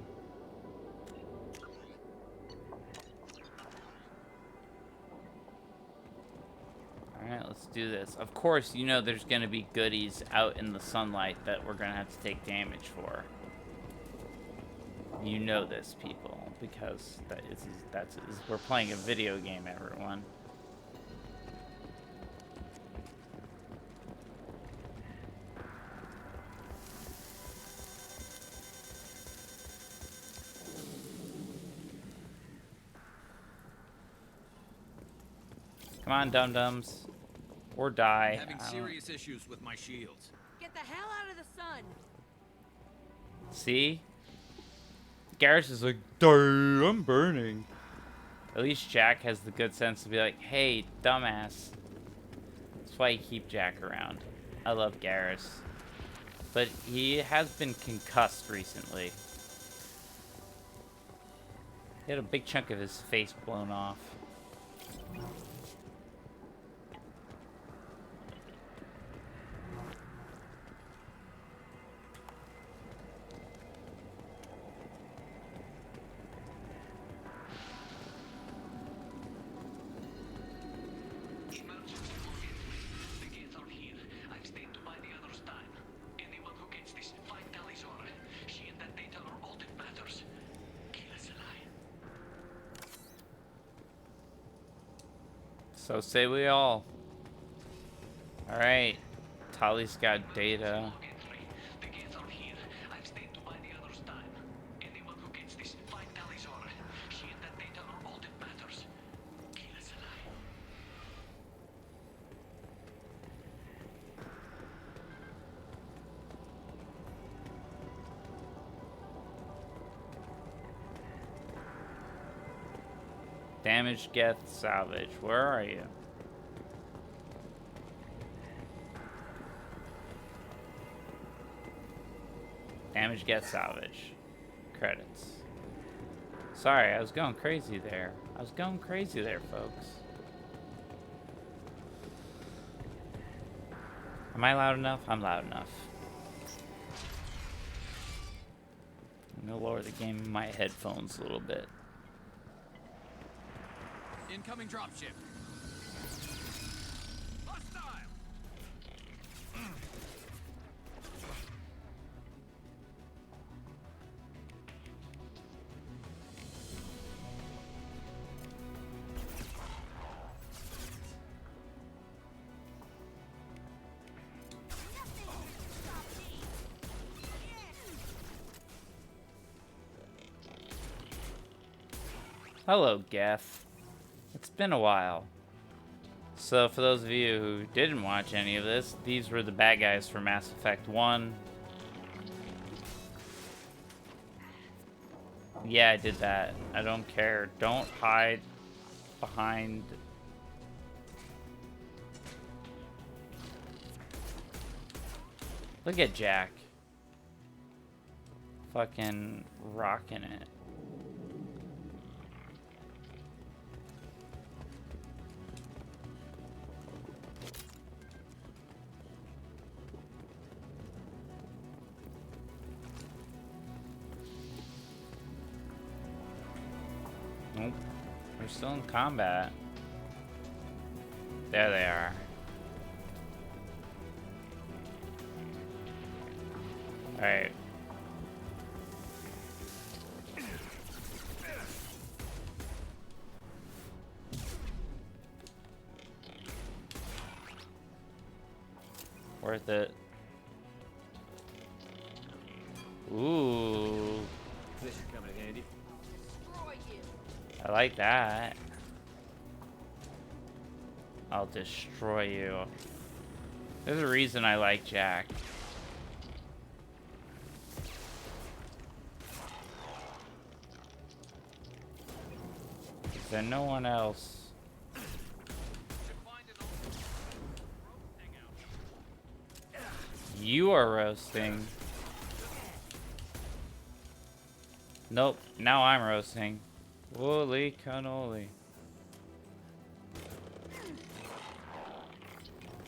Alright, let's do this. Of course, you know there's gonna be goodies out in the sunlight that we're gonna have to take damage for. You know this, people, because we're playing a video game, everyone. Come on, dum-dums. Or die. Having serious issues with my shields. Get the hell out of the sun! See? Garrus is like, I'm burning. At least Jack has the good sense to be like, hey, dumbass. That's why you keep Jack around. I love Garrus. But he has been concussed recently. He had a big chunk of his face blown off. So say we all. Alright. Tali's got data. Damage, Geth, salvage. Where are you? Damage, Geth, salvage. Credits. Sorry, I was going crazy there. Folks. Am I loud enough? I'm loud enough. I'm gonna lower the game in my headphones a little bit. Incoming dropship. Hostile. Hello, Geth. It's been a while. So, for those of you who didn't watch any of this, these were the bad guys for Mass Effect 1. Yeah, I did that. I don't care. Don't hide behind... Look at Jack. Fucking rocking it. Nope. They're still in combat. There they are. Alright. Worth it. Ooh. This should come in handy. Destroy you. I like that. I'll destroy you. There's a reason I like Jack. Is there no one else? You are roasting. Nope, now I'm roasting. Holy cannoli.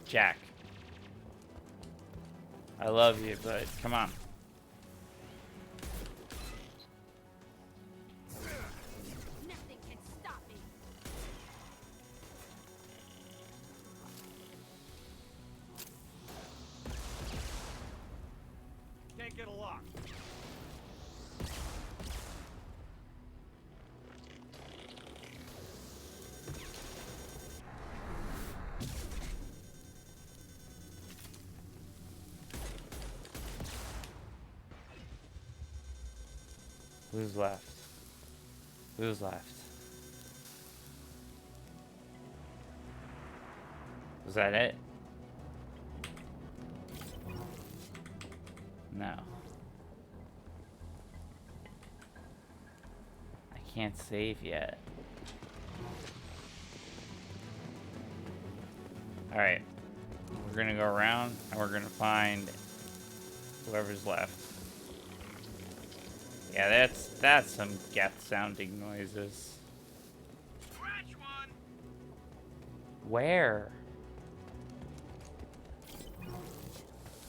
Jack. I love you, but come on. Nothing can stop me. Can't get a lock. Who's left? Who's left? Was that it? No. I can't save yet. Alright. We're gonna go around and we're gonna find whoever's left. Yeah, that's some Geth sounding noises. Scratch one. Where?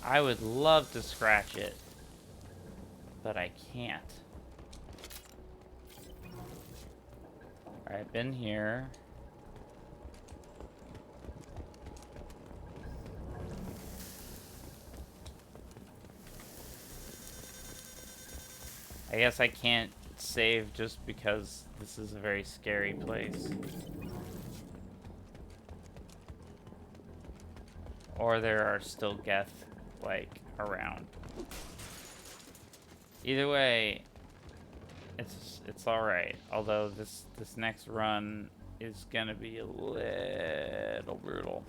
I would love to scratch it, but I can't. Alright, been here. I guess I can't save just because this is a very scary place. Or there are still Geth, like, around. Either way, it's alright. Although this next run is gonna be a little brutal.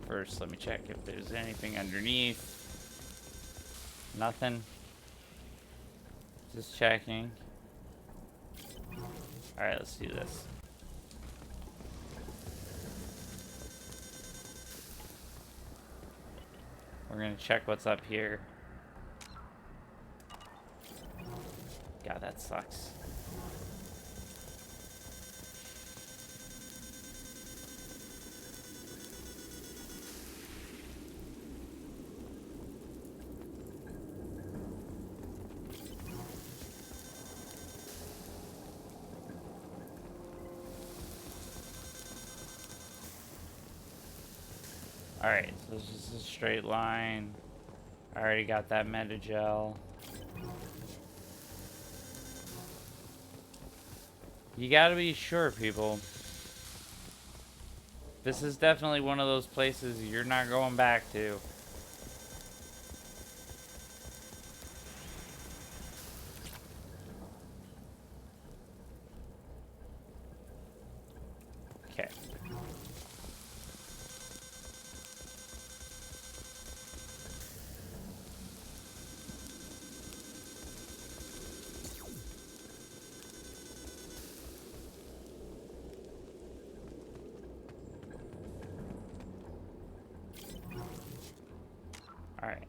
First, let me check if there's anything underneath. Nothing. Just checking. Alright, let's do this. We're gonna check what's up here. God, that sucks. Alright, so this is a straight line. I already got that Metagel. You gotta be sure, people. This is definitely one of those places you're not going back to. Okay. Alright.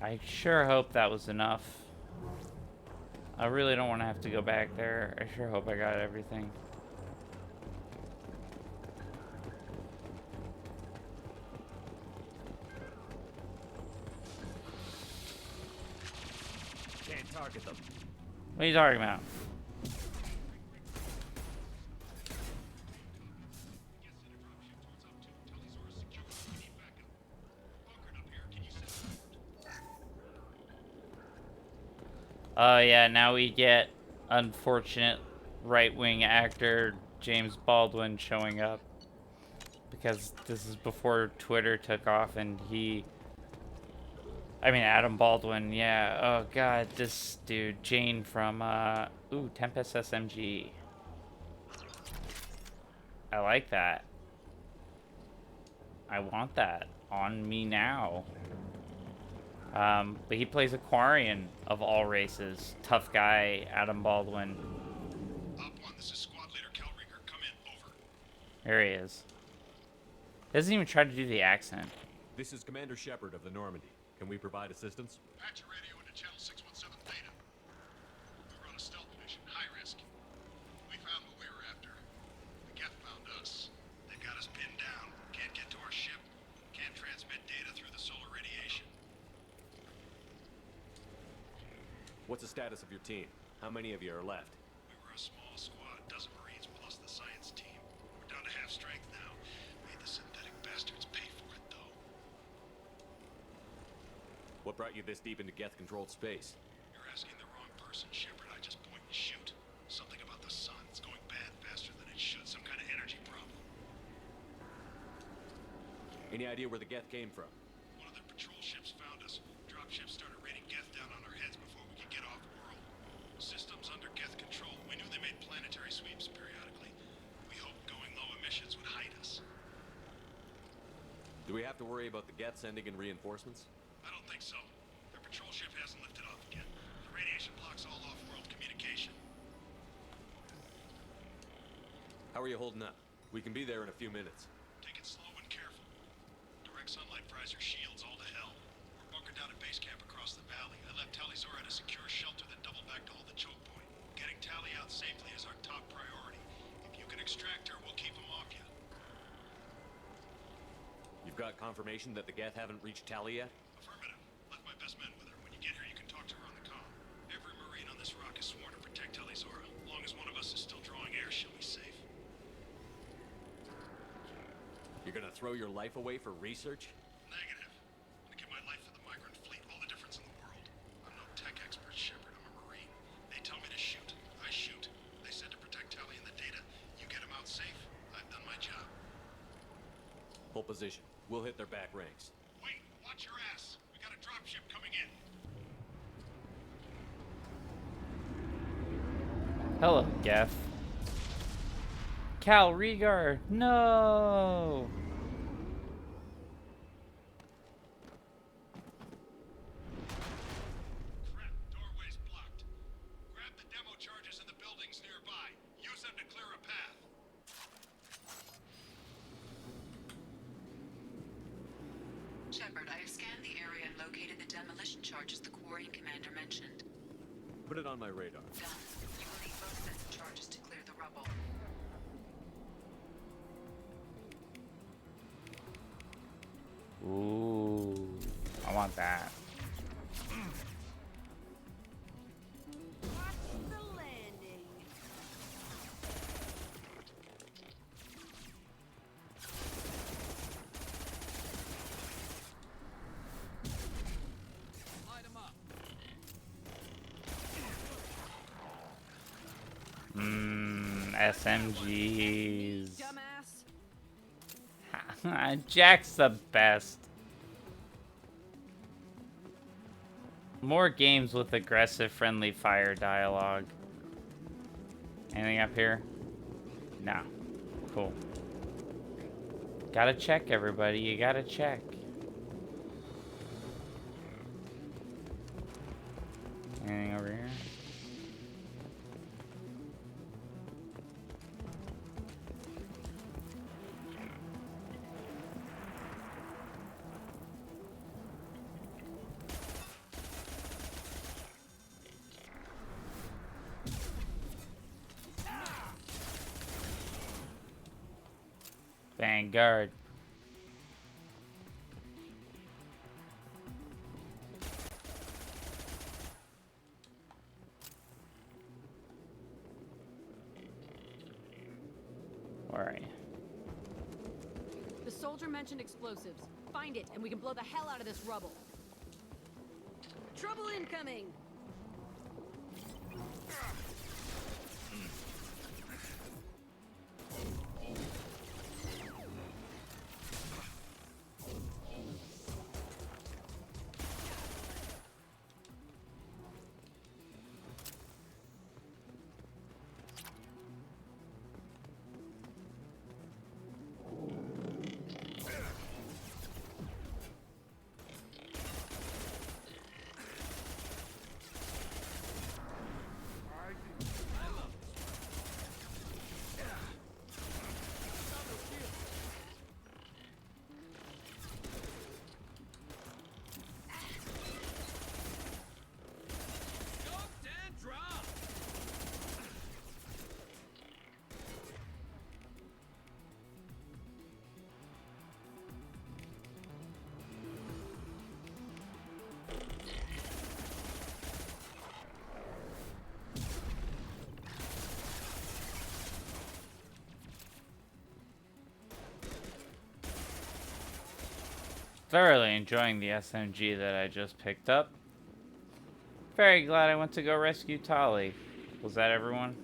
I sure hope that was enough. I really don't want to have to go back there. I sure hope I got everything. Can't target them. What are you talking about? Oh yeah, now we get unfortunate right-wing actor James Baldwin showing up. Because this is before Twitter took off and Adam Baldwin, yeah. Oh god, this dude, Jane from, Tempest SMG. I like that. I want that on me now. But he plays Aquarian of all races. Tough guy, Adam Baldwin. Op 1, this is squad leader Calringer. Come in, over. There he is. Doesn't even try to do the accent. This is Commander Shepard of the Normandy. Can we provide assistance? Patch your radio into channel 617 Theta. We were on a stealth mission, high risk. We found what we were after. The Geth found us. They've got us pinned down. Can't get to our ship. Can't transmit data through the solar radiation. What's the status of your team? How many of you are left? We were a small squad, dozen Marines plus the science team. We're down to half strength now. Made the synthetic bastards pay for it, though. What brought you this deep into Geth-controlled space? You're asking the wrong person, Shepard. I just point and shoot. Something about the sun. It's going bad faster than it should. Some kind of energy problem. Any idea where the Geth came from? One of their patrol ships found us. Dropships started raining Geth down on our heads before we could get off-world. Systems under Geth control. We knew they made planetary sweeps periodically. We hoped going low emissions would hide us. Do we have to worry about the Geth sending in reinforcements? I don't think so. Their patrol ship hasn't lifted off again. The radiation blocks all off-world communication. How are you holding up? We can be there in a few minutes. Take it slow and careful. Direct sunlight fries your shields all to hell. We're bunkered down at base camp across the valley. I left Tali'Zorah at a secure shelter that doubled back to hold the choke point. Getting Tali out safely is our top priority. If you can extract her, we'll keep him off you. You've got confirmation that the Geth haven't reached Tali yet? Affirmative. Left my best men with her. When you get here, you can talk to her on the comm. Every Marine on this rock is sworn to protect Tali'Zorah. As long as one of us is still drawing air, she'll be safe. You're gonna throw your life away for research? Negative. I'm gonna give my life for the migrant fleet. All the difference in the world. I'm no tech expert, Shepard. I'm a Marine. They tell me to shoot. I shoot. They said to protect Tali and the data. You get them out safe. I've done my job. Hold position. We'll hit their back ranks. Wait, watch your ass. We got a dropship coming in. Hello, Geth. Cal Rieger, no! Crap, doorway's blocked. Grab the demo charges in the buildings nearby. Use them to clear a path. Shepard, I have scanned the area and located the demolition charges the Quarian commander mentioned. Put it on my radar. Done. You will need both sets of charges to clear the rubble. Ooh, I want that. Watch the landing. SMGs. Dumbass. Jack's the best. More games with aggressive, friendly fire dialogue. Anything up here? No. Cool. Gotta check, everybody. You gotta check. Anything over here? Vanguard. Where are you? The soldier mentioned explosives. Find it, and we can blow the hell out of this rubble. Trouble incoming! Thoroughly enjoying the SMG that I just picked up. Very glad I went to go rescue Tali. Was that everyone?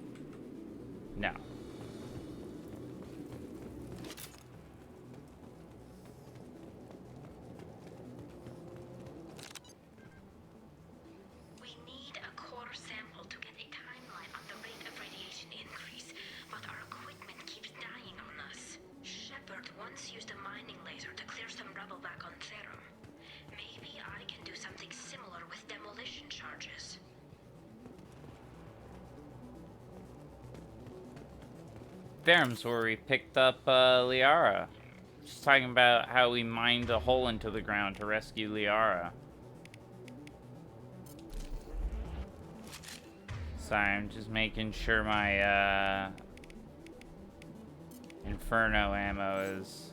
No. We need a core sample to get a timeline on the rate of radiation increase, but our equipment keeps dying on us. Shepard once used a mining laser to clear some rubble back on Therum. Maybe I can do something similar with demolition charges. Therum's where we picked up Liara. She's talking about how we mined a hole into the ground to rescue Liara. Sorry, I'm just making sure my Inferno ammo is...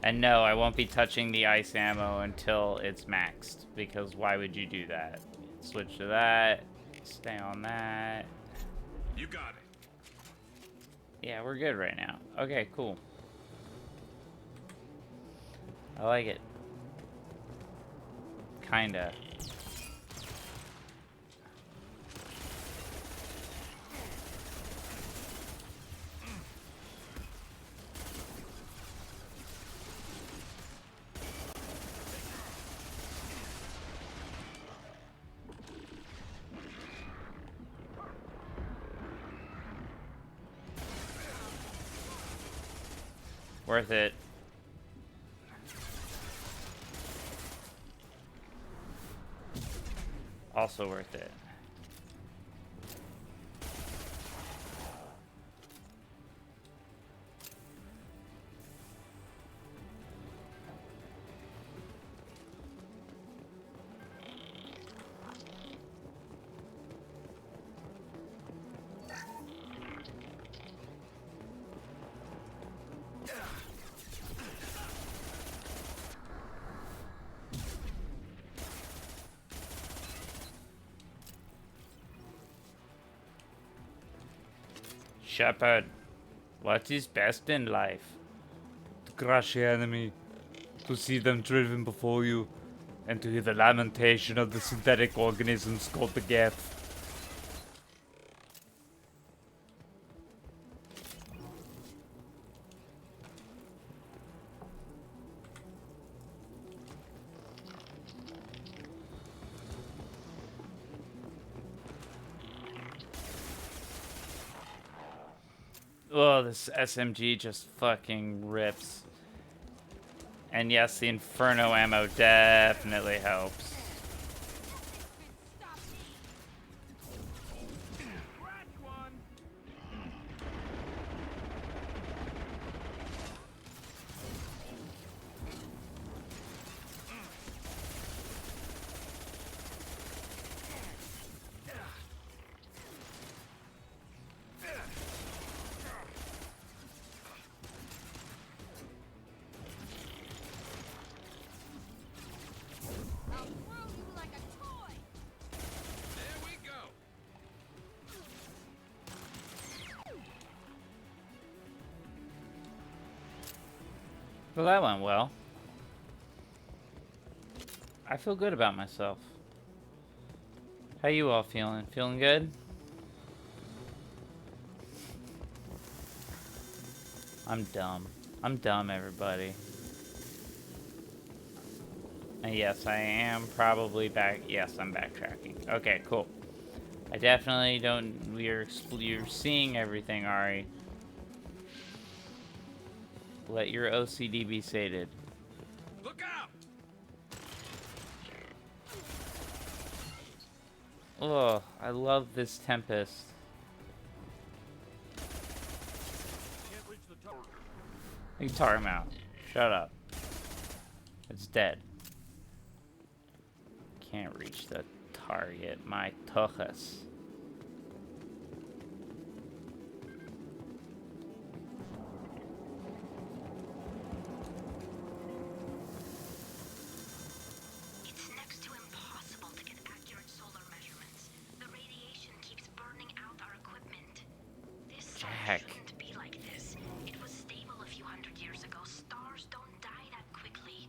And no, I won't be touching the ice ammo until it's maxed, because why would you do that? Switch to that, stay on that. You got it. Yeah, we're good right now. Okay, cool. I like it. Kinda. Worth it. Also worth it. Shepard, what is best in life? To crush the enemy, to see them driven before you, and to hear the lamentation of the synthetic organisms called the Geth. Oh, this SMG just fucking rips. And yes, the Inferno ammo definitely helps. I'll throw you like a toy. There we go. Well, that went well. I feel good about myself. How you all feeling? Feeling good? I'm dumb. I'm dumb, everybody. And yes, I am probably back. Yes, I'm backtracking. Okay, cool. I definitely don't. You're seeing everything, Ari. Let your OCD be sated. Look out! Oh, I love this Tempest. Can't reach the tower. You tar him out. Shut up. It's dead. Can't reach the target. My tuchus. It's next to impossible to get accurate solar measurements. The radiation keeps burning out our equipment. This sun Jack. shouldn't be like this. It was stable a few hundred years ago. Stars don't die that quickly.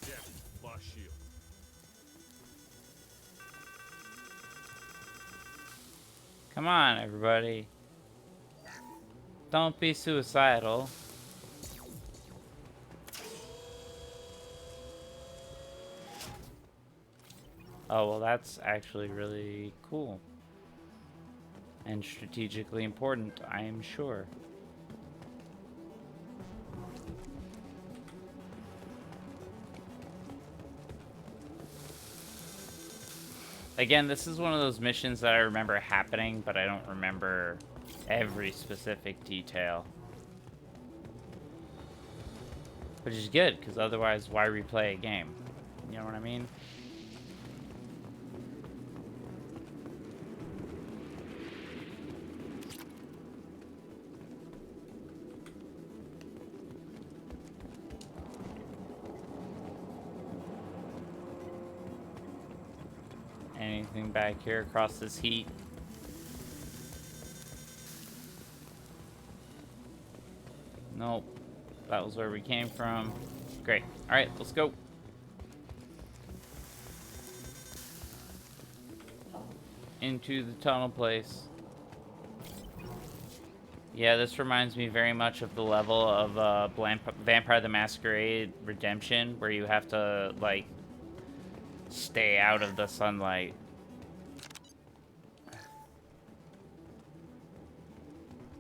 Yeah, lost shield. Come on, everybody. Don't be suicidal. Oh, well, that's actually really cool. And strategically important, I am sure. Again, this is one of those missions that I remember happening, but I don't remember every specific detail. Which is good, because otherwise, why replay a game? You know what I mean? Anything back here across this heat? Nope. That was where we came from. Great. Alright, let's go. Into the tunnel place. Yeah, this reminds me very much of the level of Vampire the Masquerade Redemption, where you have to, like, stay out of the sunlight.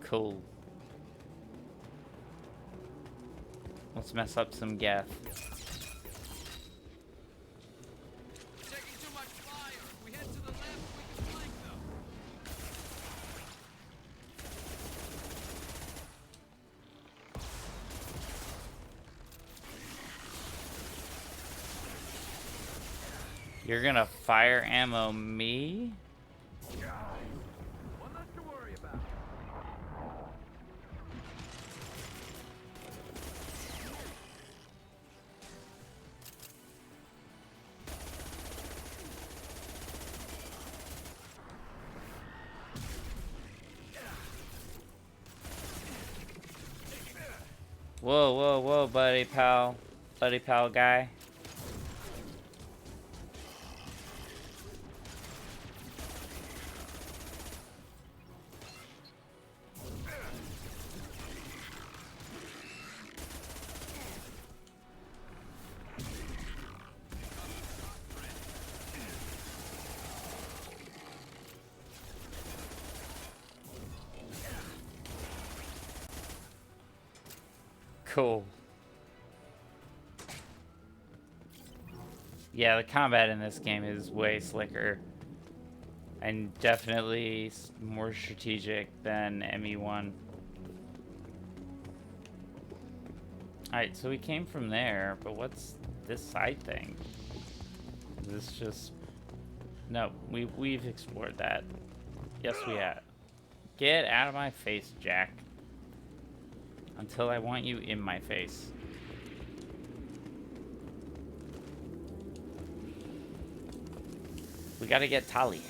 Cool. Let's mess up some Geth. Taking too much fire. If we head to the left, we can flank them. You're gonna fire ammo me? One less to worry about. Whoa, whoa, whoa, buddy pal. Buddy pal guy. cool. Yeah, the combat in this game is way slicker. And definitely more strategic than ME1. Alright, so we came from there, but what's this side thing? Is this just... No, we've explored that. Yes, we have. Get out of my face, Jack. Until I want you in my face. We gotta get Tali.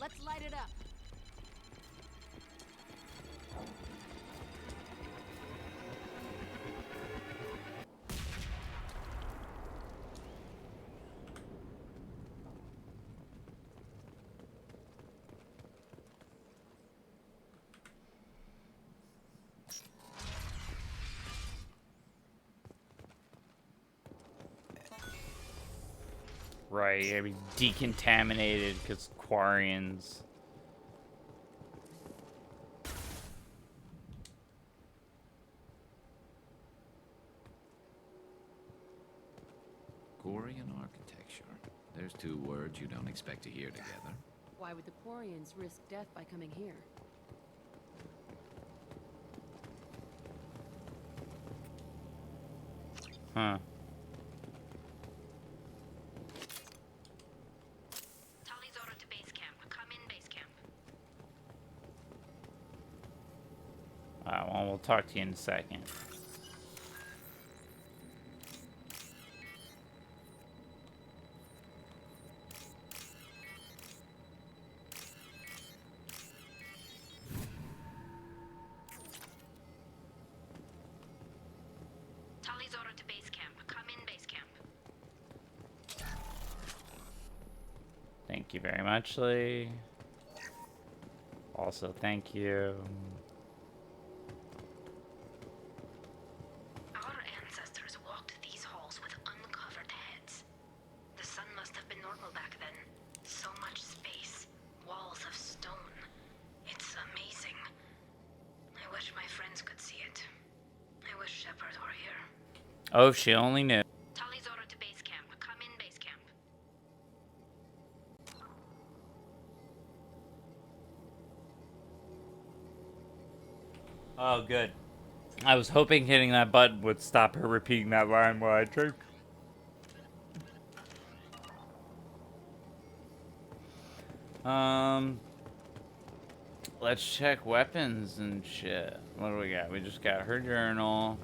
Let's light it up. Right, I mean, decontaminated because Quarians. Quarian architecture. There's two words you don't expect to hear together. Why would the Quarians risk death by coming here? Huh. Tali's order to base camp. Come in base camp. Well, we'll talk to you in a second. Tali's order to base camp. Come in base camp. Thank you very much, Lee. Also, thank you. Our ancestors walked these halls with uncovered heads. The sun must have been normal back then. So much space. Walls of stone. It's amazing. I wish my friends could see it. I wish Shepard were here. Oh, she only knew. Tali's order to base camp. Come in base camp. Oh, good. I was hoping hitting that button would stop her repeating that line while I drink. Let's check weapons and shit. What do we got? We just got her journal.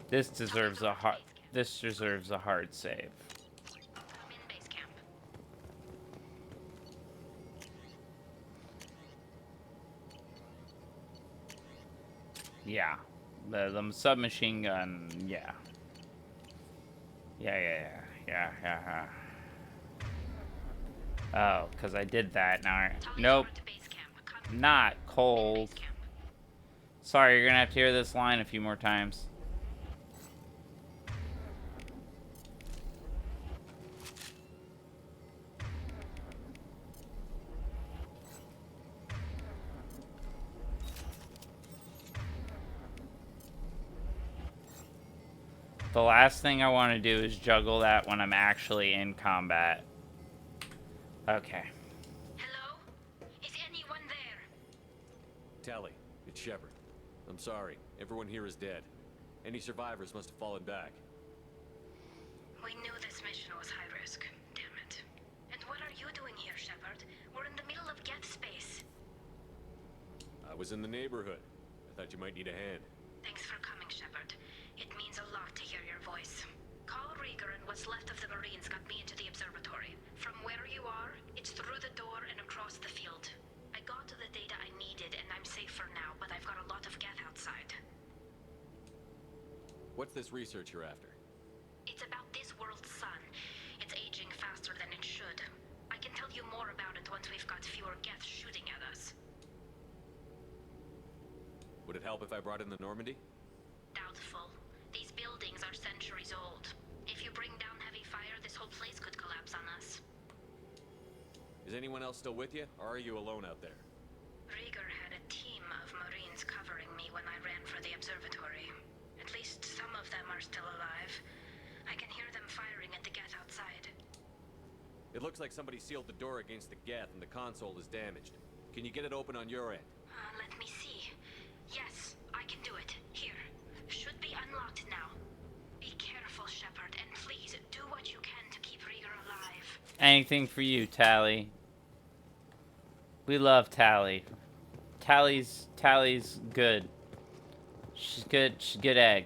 This deserves a hard. This deserves a hard save. Come in base camp. Yeah, the submachine gun. Yeah. Yeah. Oh, because I did that. Now, nope. Not cold. Sorry, you're gonna have to hear this line a few more times. The last thing I want to do is juggle that when I'm actually in combat. Okay. Hello? Is anyone there? Tali, it's Shepard. I'm sorry. Everyone here is dead. Any survivors must have fallen back. We knew this mission was high risk. Damn it. And what are you doing here, Shepard? We're in the middle of Geth space. I was in the neighborhood. I thought you might need a hand. Thanks for coming, Shepard. It means a lot to hear your voice. Carl Rieger and what's left of the Marines got me into the observatory. From where you are, it's through the door and across the field. I got to the data I needed and I'm safe for now, but I've got a lot of Geth outside. What's this research you're after? It's about this world's sun. It's aging faster than it should. I can tell you more about it once we've got fewer Geth shooting at us. Would it help if I brought in the Normandy? Doubtful. These buildings are centuries old. If you bring down heavy fire, this whole place could collapse on us. Is anyone else still with you, or are you alone out there? Rieger had a team of Marines covering me when I ran for the observatory. At least some of them are still alive. I can hear them firing at the Geth outside. It looks like somebody sealed the door against the Geth and the console is damaged. Can you get it open on your end? Let me see. Yes, I can do it. Here. Should be unlocked now. Be careful, Shepard, and please do what you can to keep Rieger alive. Anything for you, Tally. We love Tally. Tally's good. She's good. She's a good egg.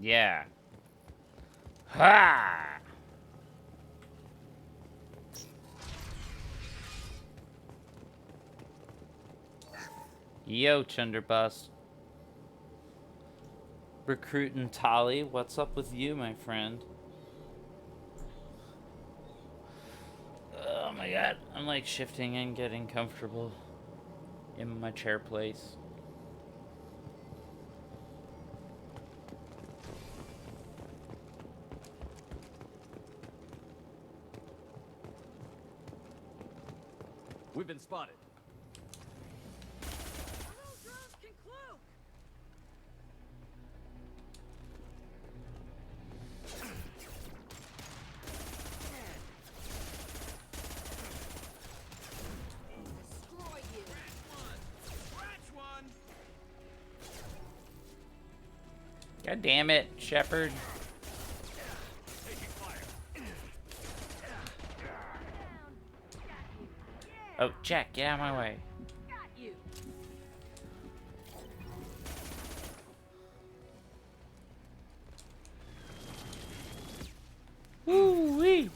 Yeah. Ha! Yo, Chunderbust. Recruiting Tali, what's up with you, my friend? Oh my god, I'm like shifting and getting comfortable in my chair place. We've been spotted. God damn it, Shepard. Oh, Jack, get out of my way. Woo-wee.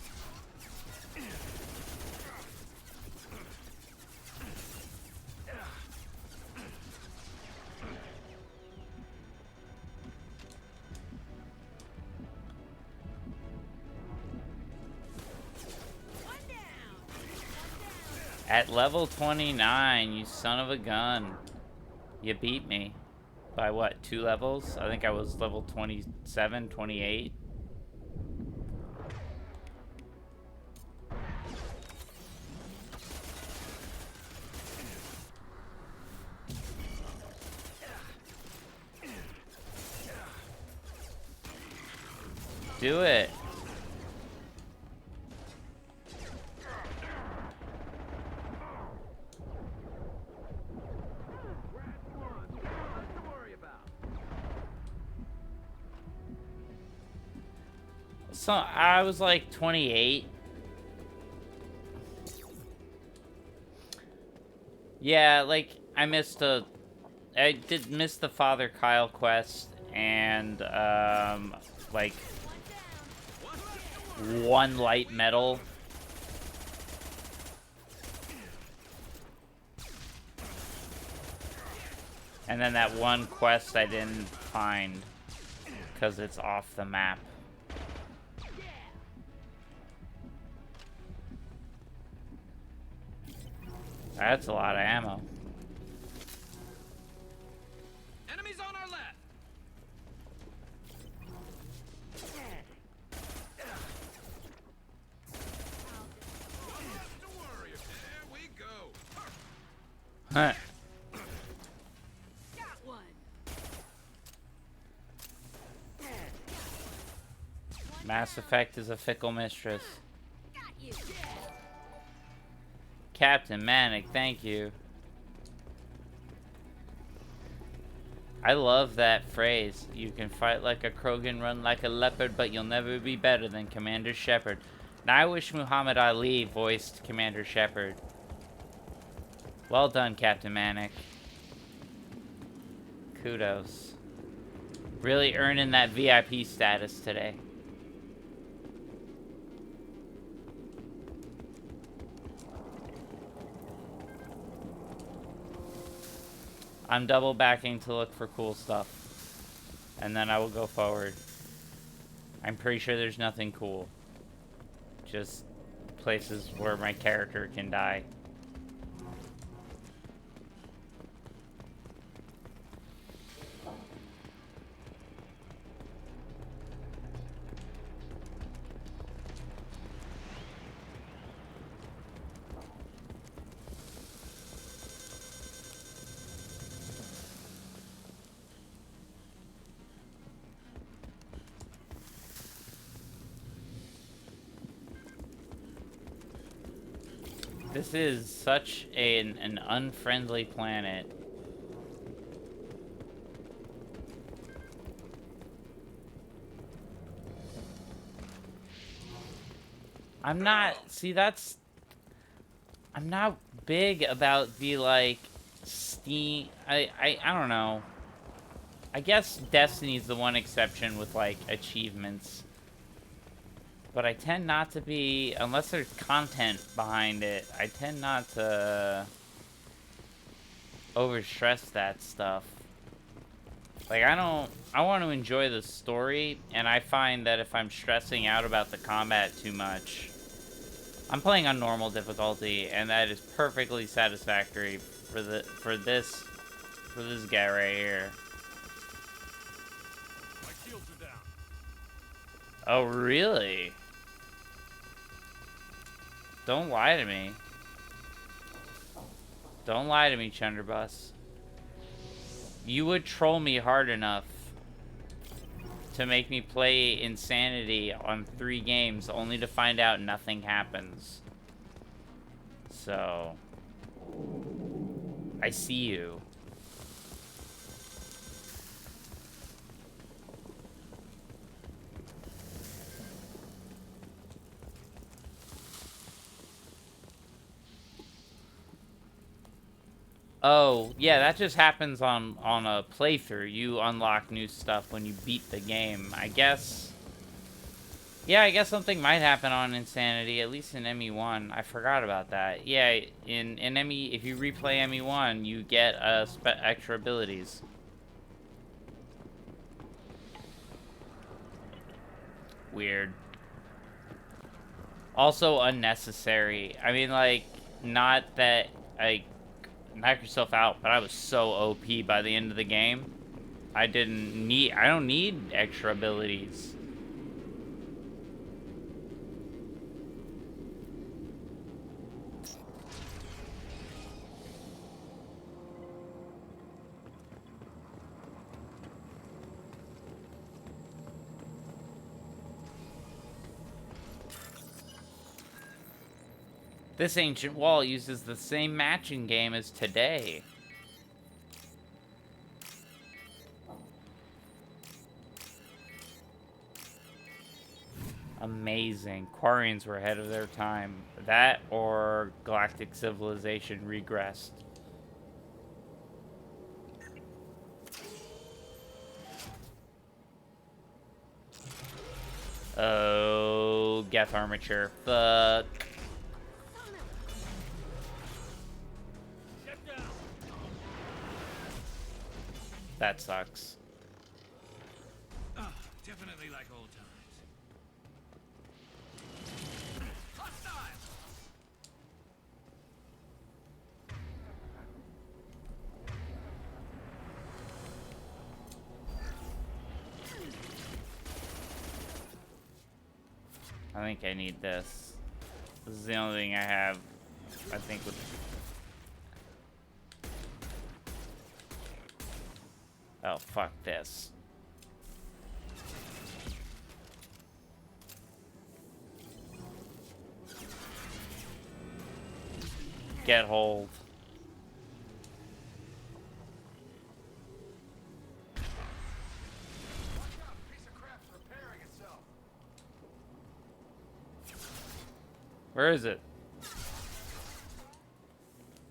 At level 29, you son of a gun. You beat me. By what, 2 levels? I think I was level 27, 28. Do it. So I was like 28. Yeah, like I did miss the Father Kyle quest and like 1 light metal. And then that one quest I didn't find because it's off the map. That's a lot of ammo. Enemies on our left. One left to worry. There we go. Huh. Got one. Mass Effect is a fickle mistress. Got you. Captain Manic, thank you. I love that phrase. You can fight like a Krogan, run like a leopard, but you'll never be better than Commander Shepard. Now I wish Muhammad Ali voiced Commander Shepard. Well done, Captain Manic. Kudos. Really earning that VIP status today. I'm double backing to look for cool stuff. And then I will go forward. I'm pretty sure there's nothing cool. just places where my character can die. This is such an unfriendly planet. I'm not big about the, like, Steam. I don't know. I guess Destiny's the one exception with, like, achievements. But I tend not to be, unless there's content behind it, I tend not to overstress that stuff. Like, I want to enjoy the story, and I find that if I'm stressing out about the combat too much, I'm playing on normal difficulty, and that is perfectly satisfactory for this guy right here. My shields are down. Oh, really? Don't lie to me. Don't lie to me, Chunderbus. You would troll me hard enough to make me play Insanity on 3 games only to find out nothing happens. So, I see you. Oh, yeah, that just happens on a playthrough. You unlock new stuff when you beat the game. I guess... Yeah, I guess something might happen on Insanity, at least in ME1. I forgot about that. Yeah, in ME, if you replay ME1, you get extra abilities. Weird. Also unnecessary. I mean, like, not that I... knock yourself out, but I was so OP by the end of the game. I don't need extra abilities. This ancient wall uses the same matching game as today. Amazing. Quarians were ahead of their time. That or galactic civilization regressed. Oh, Geth armature. Fuck. That sucks. Definitely like old times. I think I need this. This is the only thing I have, I think, with... Oh, fuck this. Get hold. Where is it?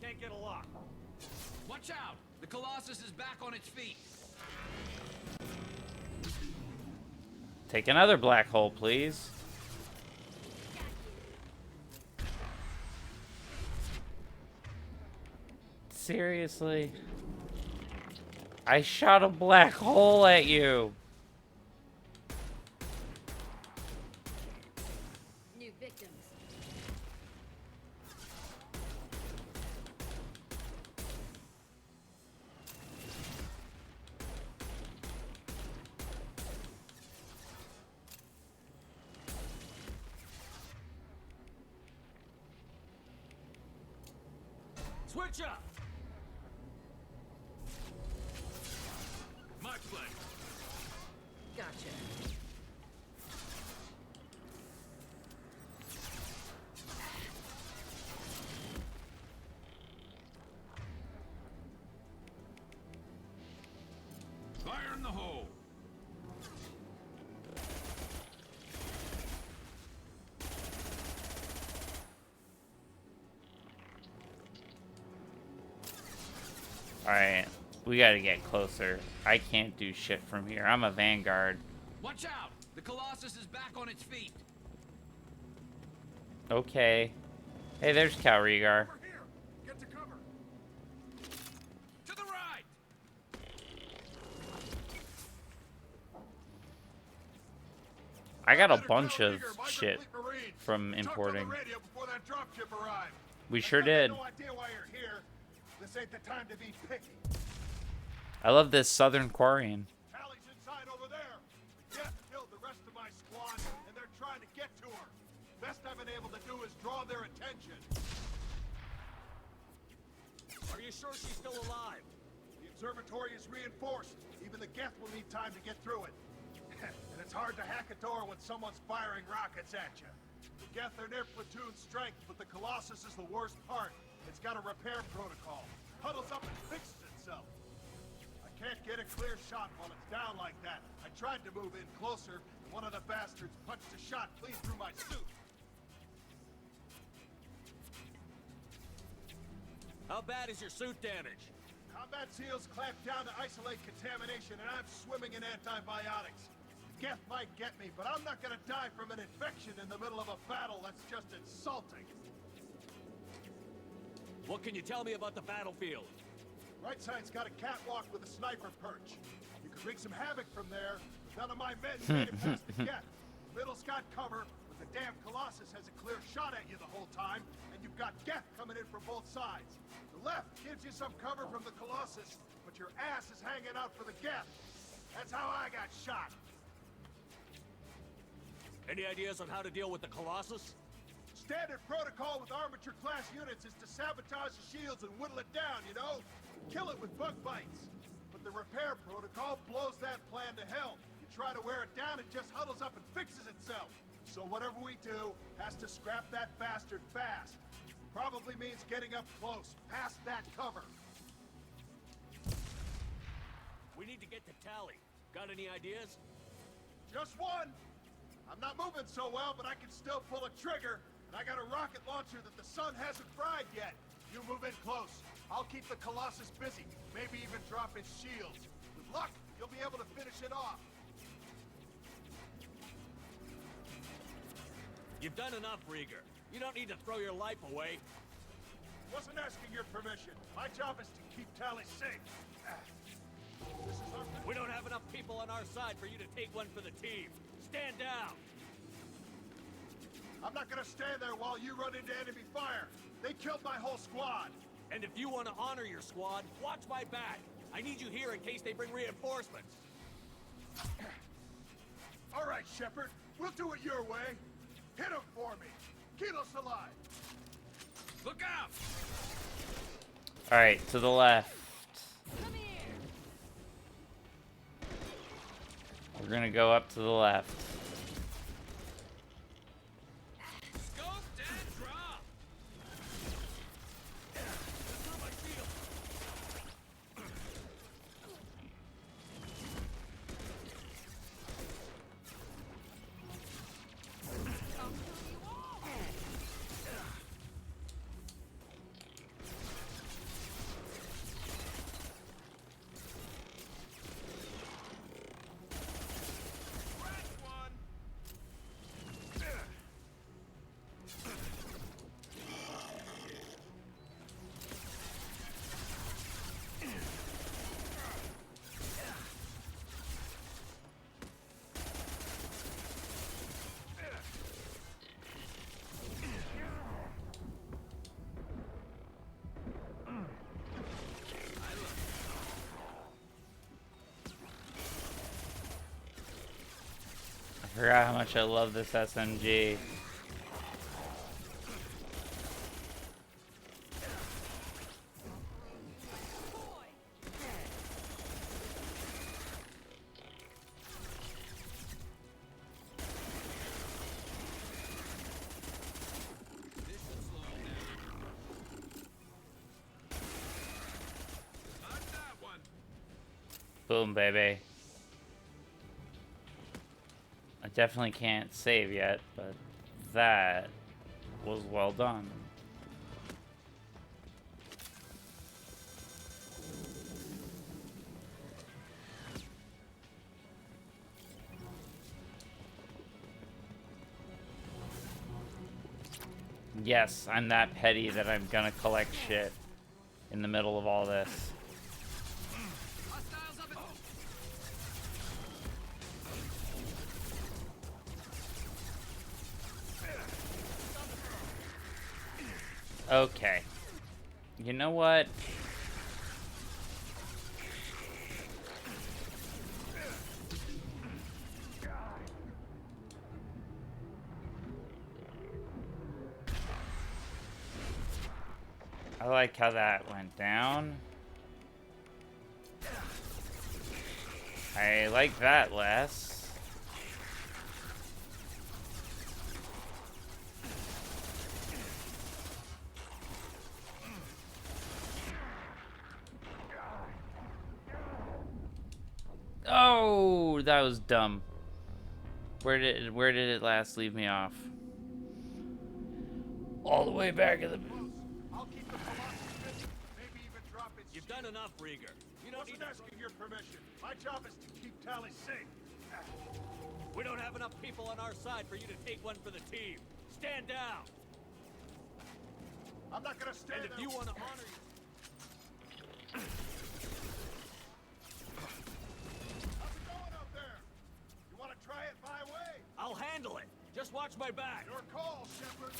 Can't get a lock. Watch out! The Colossus is back on its feet. Take another black hole, please. Seriously? I shot a black hole at you. New victim. Switch up! My play. Gotcha. Fire in the hole. Alright, we gotta get closer. I can't do shit from here. I'm a vanguard. Watch out! The Colossus is back on its feet. Okay. Hey, there's Calrigar. Over here! Get to cover! To the right! I got a Better bunch tell of Rieger, my shit complete Marine. from Talked on importing. the radio before that dropship arrived. We I sure got did. No idea why you're here. This ain't the time to be picky. I love this Southern Quarian. Tally's inside over there. Death killed the rest of my squad, and they're trying to get to her. Best I've been able to do is draw their attention. Are you sure she's still alive? The observatory is reinforced. Even the Geth will need time to get through it. And it's hard to hack a door when someone's firing rockets at you. The Geth are near platoon strength, but the Colossus is the worst part. It's got a repair protocol. Huddles up and fixes itself. I can't get a clear shot while it's down like that. I tried to move in closer, and one of the bastards punched a shot clean through my suit. How bad is your suit damaged? Combat SEALs clamped down to isolate contamination, and I'm swimming in antibiotics. Geth might get me, but I'm not gonna die from an infection in the middle of a battle. That's just insulting. What can you tell me about the battlefield? Right side's got a catwalk with a sniper perch. You could wreak some havoc from there, but none of my men made it past the Geth. Middle's got cover, but the damn Colossus has a clear shot at you the whole time, and you've got Geth coming in from both sides. The left gives you some cover from the Colossus, but your ass is hanging out for the Geth. That's how I got shot. Any ideas on how to deal with the Colossus? Standard protocol with armature-class units is to sabotage the shields and whittle it down, you know? Kill it with bug bites. But the repair protocol blows that plan to hell. You try to wear it down, it just huddles up and fixes itself. So whatever we do has to scrap that bastard fast. Probably means getting up close, past that cover. We need to get to Tally. Got any ideas? Just one! I'm not moving so well, but I can still pull a trigger. And I got a rocket launcher that the sun hasn't fried yet. You move in close. I'll keep the Colossus busy. Maybe even drop its shields. With luck, you'll be able to finish it off. You've done enough, Rieger. You don't need to throw your life away. Wasn't asking your permission. My job is to keep Tally safe. This is our... We don't have enough people on our side for you to take one for the team. Stand down! I'm not gonna stand there while you run into enemy fire. They killed my whole squad. And if you want to honor your squad, watch my back. I need you here in case they bring reinforcements. All right, Shepard. We'll do it your way. Hit him for me. Keep us alive. Look out! Alright, to the left. Come here. We're gonna go up to the left. Scoped and drop! Through my shield. I forgot how much I love this SMG. Boom, baby. I definitely can't save yet, but that was well done. Yes, I'm that petty that I'm gonna collect shit in the middle of all this. Okay. You know what? I like how that went down. I like that less. Oh, that was dumb. Where did it last leave me off? All the way back in the... I'll keep the Colossus busy. Maybe even drop its... You've done enough, Rieger. You don't need asking your permission. My job is to keep Tally safe. We don't have enough people on our side for you to take one for the team. Stand down. I'm not gonna stand And if you want to honor your... How's it going out there? You want to try it my way? I'll handle it. Just watch my back. Your call, Shepard.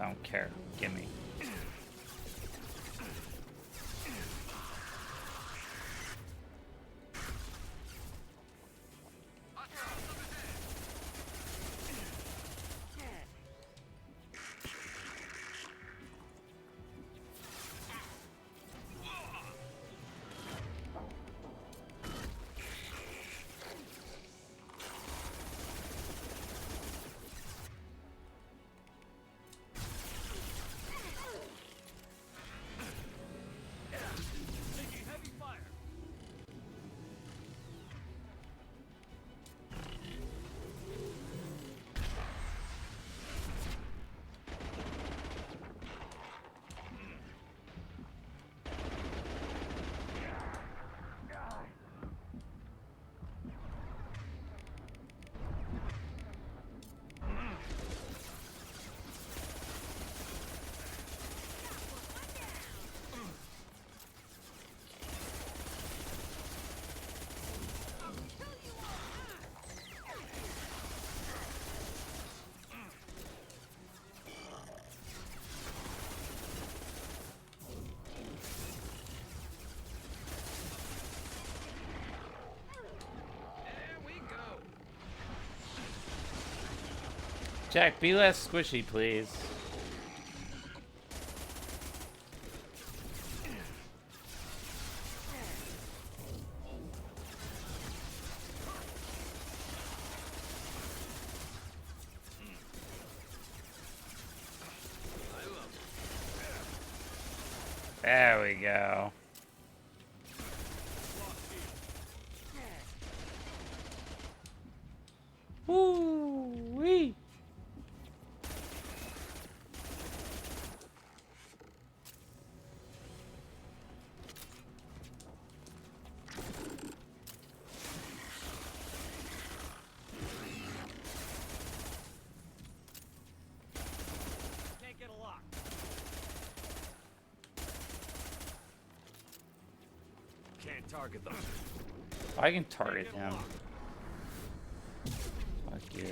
I don't care. Gimme. Jack, be less squishy, please. There we go. Woo! Target them. I can target him. Fuck you.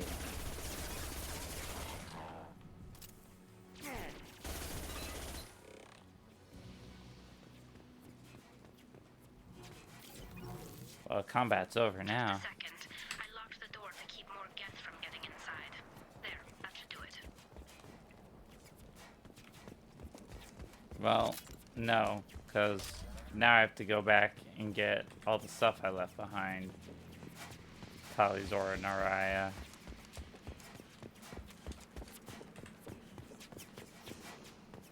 Well, combat's over now. Second, I locked the door to keep more Geth from getting inside. There, that should do it. Well, no, because now I have to go back and get all the stuff I left behind. Talizora Naraya.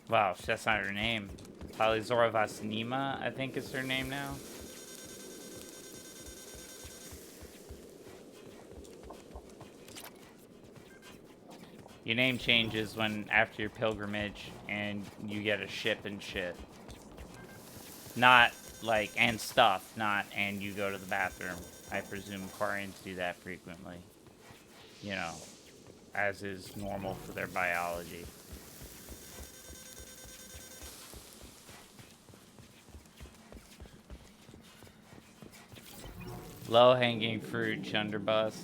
Wow, that's not her name. Talizora Vasinima, I think is her name now. Your name changes when after your pilgrimage and you get a ship and shit. Not like, and stuff, not, and you go to the bathroom. I presume Quarians do that frequently. You know, as is normal for their biology. Low-hanging fruit, Chunderbus.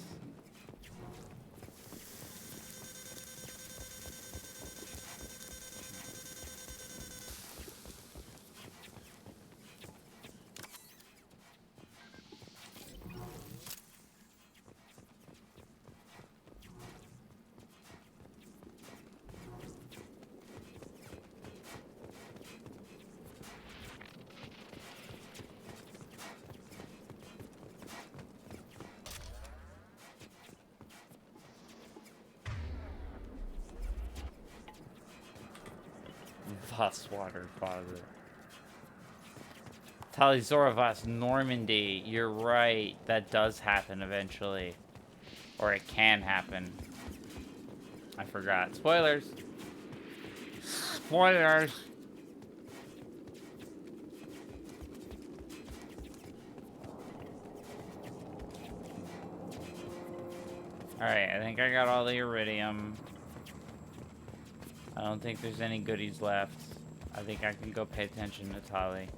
Water father. Talizoravas Normandy. You're right. That does happen eventually. Or it can happen. I forgot. Spoilers. Spoilers. Alright, I think I got all the iridium. I don't think there's any goodies left. I think I can go pay attention to Tali.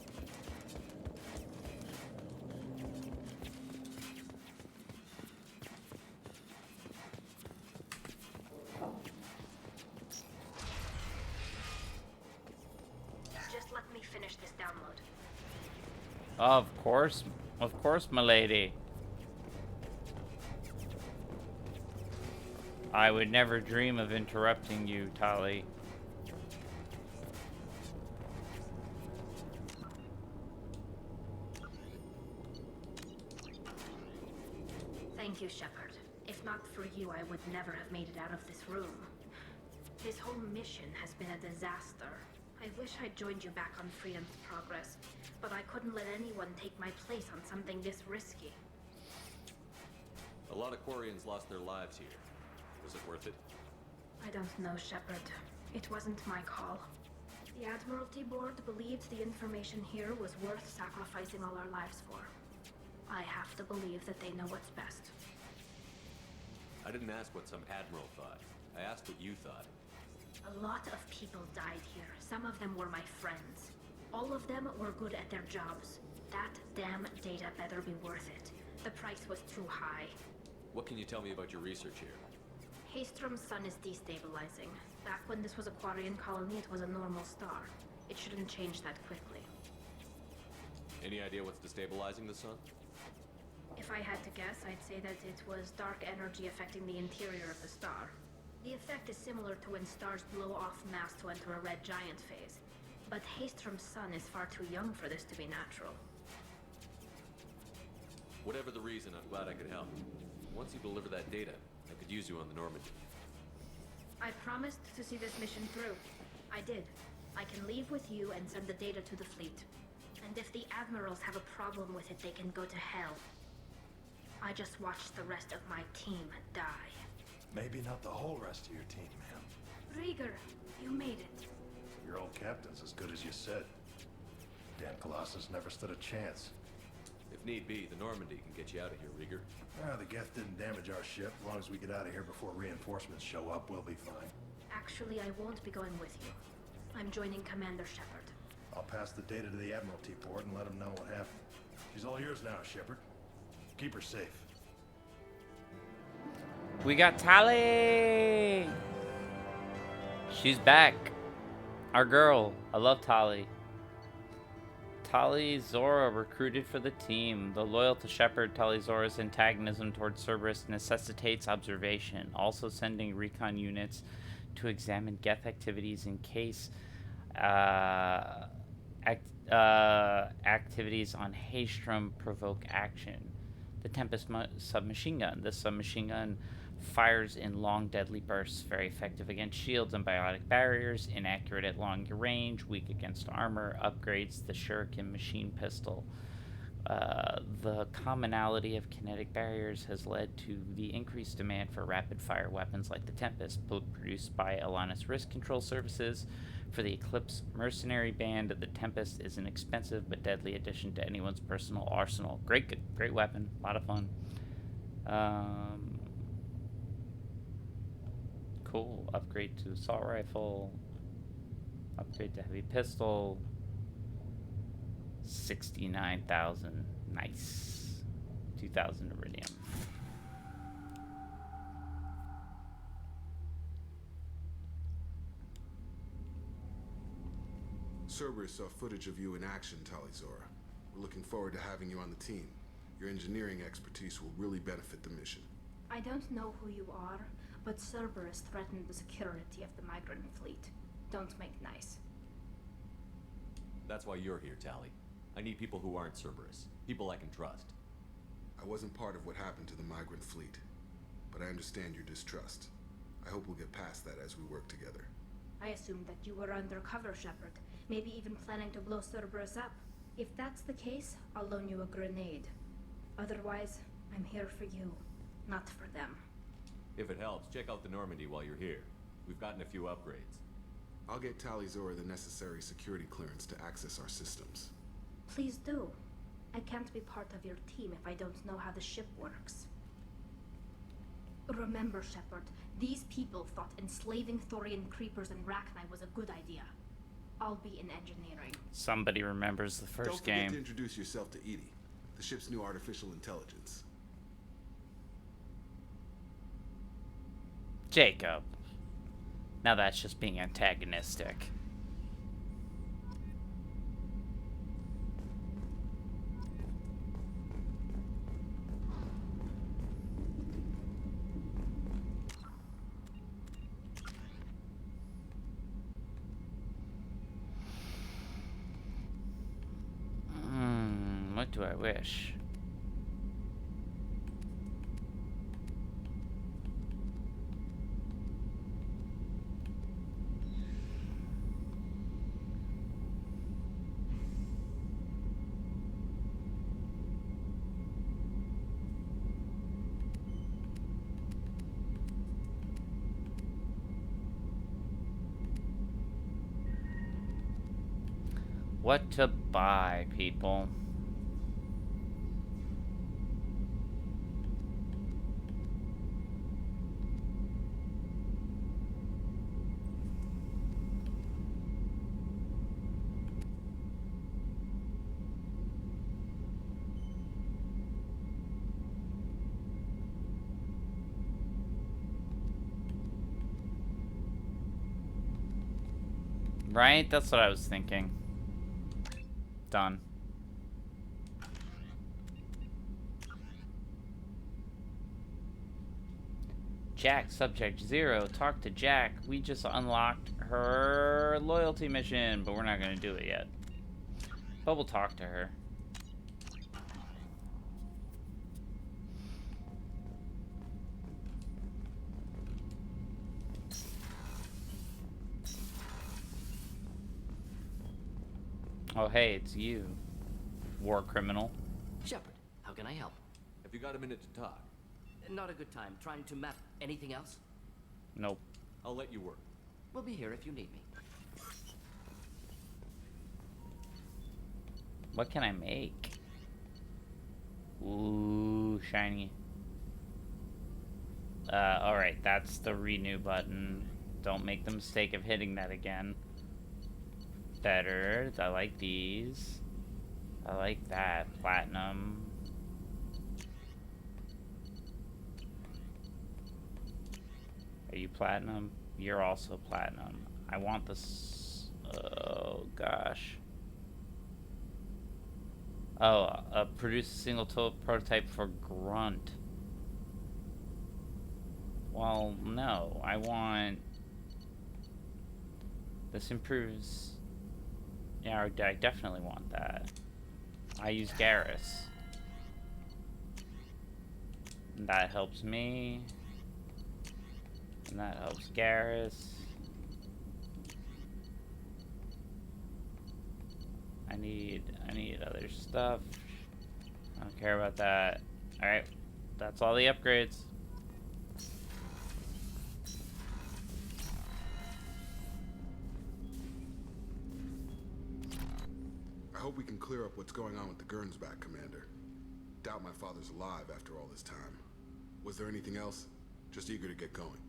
Just let me finish this download. Of course, my lady. I would never dream of interrupting you, Tali. Thank you, Shepard. If not for you, I would never have made it out of this room. This whole mission has been a disaster. I wish I'd joined you back on Freedom's Progress, but I couldn't let anyone take my place on something this risky. A lot of Quarians lost their lives here. Was it worth it? I don't know, Shepard. It wasn't my call. The Admiralty Board believed the information here was worth sacrificing all our lives for. I have to believe that they know what's best. I didn't ask what some admiral thought. I asked what you thought. A lot of people died here. Some of them were my friends. All of them were good at their jobs. That damn data better be worth it. The price was too high. What can you tell me about your research here? Haystrom's sun is destabilizing. Back when this was a Quarian colony, it was a normal star. It shouldn't change that quickly. Any idea what's destabilizing the sun? If I had to guess, I'd say that it was dark energy affecting the interior of the star. The effect is similar to when stars blow off mass to enter a red giant phase. But Haystrom's sun is far too young for this to be natural. Whatever the reason, I'm glad I could help. Once you deliver that data, I could use you on the Normandy. I promised to see this mission through. I did. I can leave with you and send the data to the fleet. And if the admirals have a problem with it, they can go to hell. I just watched the rest of my team die. Maybe not the whole rest of your team, ma'am. Rieger, you made it. Your old captain's as good as you said. Damn Colossus never stood a chance. If need be, the Normandy can get you out of here, Rieger. The Geth didn't damage our ship. As long as we get out of here before reinforcements show up, we'll be fine. Actually, I won't be going with you. I'm joining Commander Shepard. I'll pass the data to the Admiralty Board and let them know what happened. She's all yours now, Shepard. Keep her safe. We got Tali! She's back. Our girl. I love Tali. Tali Zora recruited for the team. Though loyal to Shepard, Tali Zora's antagonism towards Cerberus necessitates observation, also sending recon units to examine Geth activities in case activities on Haestrom provoke action. The Tempest submachine gun. This submachine gun fires in long, deadly bursts, very effective against shields and biotic barriers, inaccurate at long range, weak against armor, upgrades the Shuriken machine pistol. The commonality of kinetic barriers has led to the increased demand for rapid-fire weapons like the Tempest, produced by Alanis Risk Control Services. For the Eclipse Mercenary Band, the Tempest is an expensive but deadly addition to anyone's personal arsenal. Great weapon, a lot of fun. Cool. Upgrade to assault rifle. Upgrade to heavy pistol. 69,000. Nice. 2,000 iridium. Cerberus saw footage of you in action, Tali Zora. We're looking forward to having you on the team. Your engineering expertise will really benefit the mission. I don't know who you are, but Cerberus threatened the security of the migrant fleet. Don't make nice. That's why you're here, Tali. I need people who aren't Cerberus. People I can trust. I wasn't part of what happened to the migrant fleet, but I understand your distrust. I hope we'll get past that as we work together. I assumed that you were undercover, Shepard. Maybe even planning to blow Cerberus up. If that's the case, I'll loan you a grenade. Otherwise, I'm here for you, not for them. If it helps, check out the Normandy while you're here. We've gotten a few upgrades. I'll get Tali Zora the necessary security clearance to access our systems. Please do. I can't be part of your team if I don't know how the ship works. Remember, Shepard, these people thought enslaving Thorian creepers and Rachni was a good idea. I'll be in engineering. Somebody remembers the first Don't forget game. to introduce yourself to Edie, the ship's new artificial intelligence. Jacob. Now that's just being antagonistic. What do I wish? What to buy, people? Right? That's what I was thinking. Done. Jack, subject 0. Talk to Jack. We just unlocked her loyalty mission, but we're not going to do it yet. But we'll talk to her. Oh, hey, it's you, war criminal. Shepard, how can I help? Have you got a minute to talk? Not a good time. Trying to map anything else? Nope. I'll let you work. We'll be here if you need me. What can I make? Ooh, shiny. Alright, that's the renew button. Don't make the mistake of hitting that again. Better. I like these. I like that. Platinum. Are you platinum? You're also platinum. I want this. Oh, gosh. Oh, produce a single prototype for Grunt. Well, no. I want... This improves... Yeah, I definitely want that. I use Garrus. And that helps me. And that helps Garrus. I need other stuff. I don't care about that. Alright. That's all the upgrades. I hope we can clear up what's going on with the Gernsback, Commander. Doubt my father's alive after all this time. Was there anything else? Just eager to get going.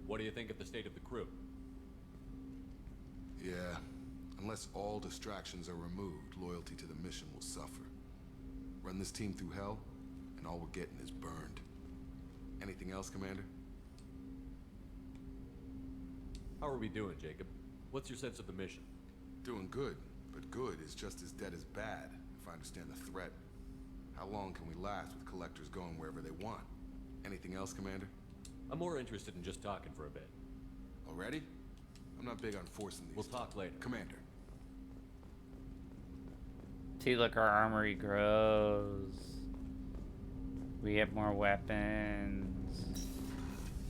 What do you think of the state of the crew? Yeah. Unless all distractions are removed, loyalty to the mission will suffer. Run this team through hell, and all we're getting is burned. Anything else, Commander? How are we doing, Jacob? What's your sense of the mission? Doing good, but good is just as dead as bad, if I understand the threat. How long can we last with collectors going wherever they want? Anything else, Commander? I'm more interested in just talking for a bit. Already? I'm not big on forcing these. We'll talk later. Commander. See, look, our armory grows. We have more weapons.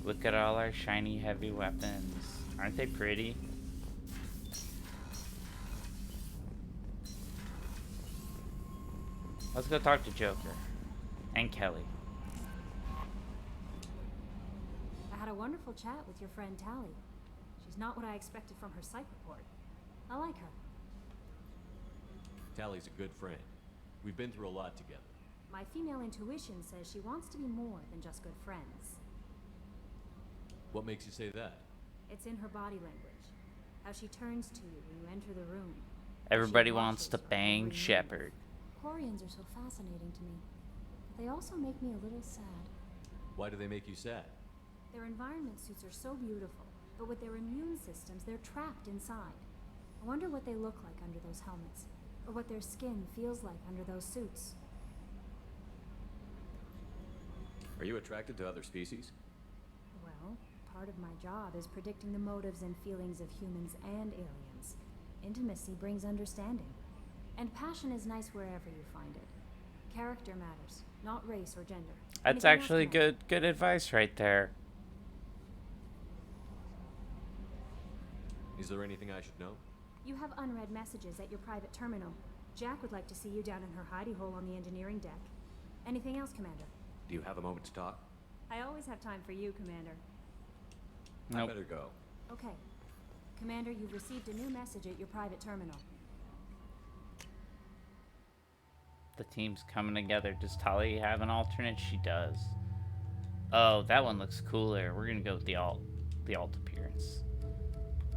Look at all our shiny heavy weapons. Aren't they pretty? Let's go talk to Joker. And Kelly. I had a wonderful chat with your friend Tally. She's not what I expected from her psych report. I like her. Tally's a good friend. We've been through a lot together. My female intuition says she wants to be more than just good friends. What makes you say that? It's in her body language. How she turns to you when you enter the room. Everybody wants to bang Shepard. Quarians are so fascinating to me. But they also make me a little sad. Why do they make you sad? Their environment suits are so beautiful, but with their immune systems, they're trapped inside. I wonder what they look like under those helmets, or what their skin feels like under those suits. Are you attracted to other species? Well, part of my job is predicting the motives and feelings of humans and aliens. Intimacy brings understanding. And passion is nice wherever you find it. Character matters, not race or gender. That's Anything actually else, good advice right there. Is there anything I should know? You have unread messages at your private terminal. Jack would like to see you down in her hidey hole on the engineering deck. Anything else, Commander? Do you have a moment to talk? I always have time for you, Commander. Nope. I better go. Okay. Commander, you've received a new message at your private terminal. The team's coming together. Does Tali have an alternate? She does. Oh, that one looks cooler. We're gonna go with the alt appearance.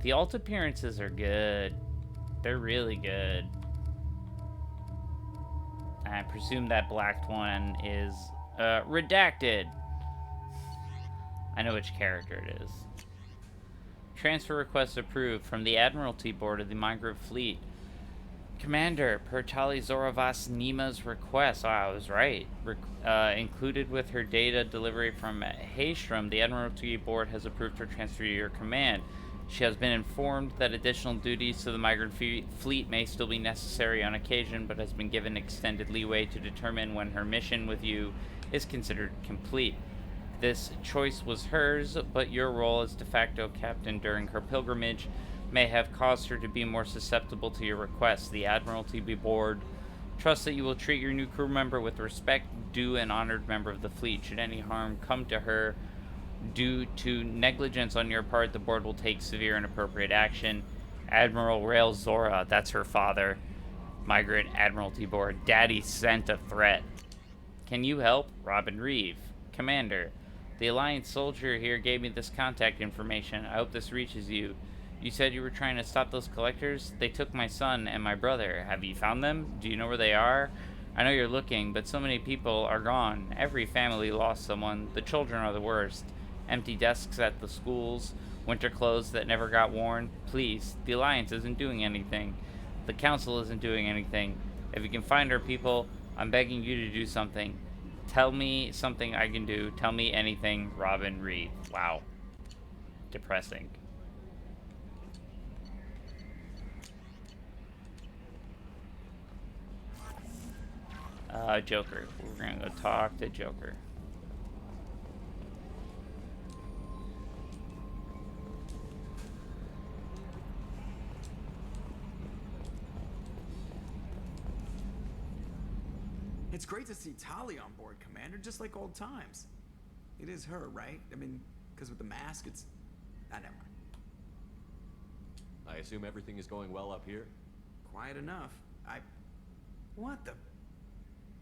The alt appearances are good. They're really good. I presume that blacked one is redacted. I know which character it is. Transfer request approved from the Admiralty Board of the Migrant Fleet. Commander, per Tali Zoravas Nima's request, I was right. Included with her data delivery from Haystrom, the Admiralty Board has approved her transfer to your command. She has been informed that additional duties to the Migrant Fleet may still be necessary on occasion, but has been given extended leeway to determine when her mission with you is considered complete. This choice was hers, but your role as de facto captain during her pilgrimage may have caused her to be more susceptible to your requests. The Admiralty Board trusts that you will treat your new crew member with respect due an honored member of the fleet. Should any harm come to her due to negligence on your part, the board will take severe and appropriate action. Admiral Rail Zora, that's her father. Migrant Admiralty Board, Daddy sent a threat. Can you help? Robin Reeve. Commander, the Alliance soldier here gave me this contact information. I hope this reaches you. You said you were trying to stop those collectors? They took my son and my brother. Have you found them? Do you know where they are? I know you're looking, but so many people are gone. Every family lost someone. The children are the worst. Empty desks at the schools. Winter clothes that never got worn. Please, the Alliance isn't doing anything. The Council isn't doing anything. If you can find our people, I'm begging you to do something. Tell me something I can do. Tell me anything, Robin Reed. Wow. Depressing. Joker. We're gonna go talk to Joker. It's great to see Tali on board, Commander, just like old times. It is her, right? I mean, because with the mask, it's... never mind. I assume everything is going well up here? Quiet enough. What the...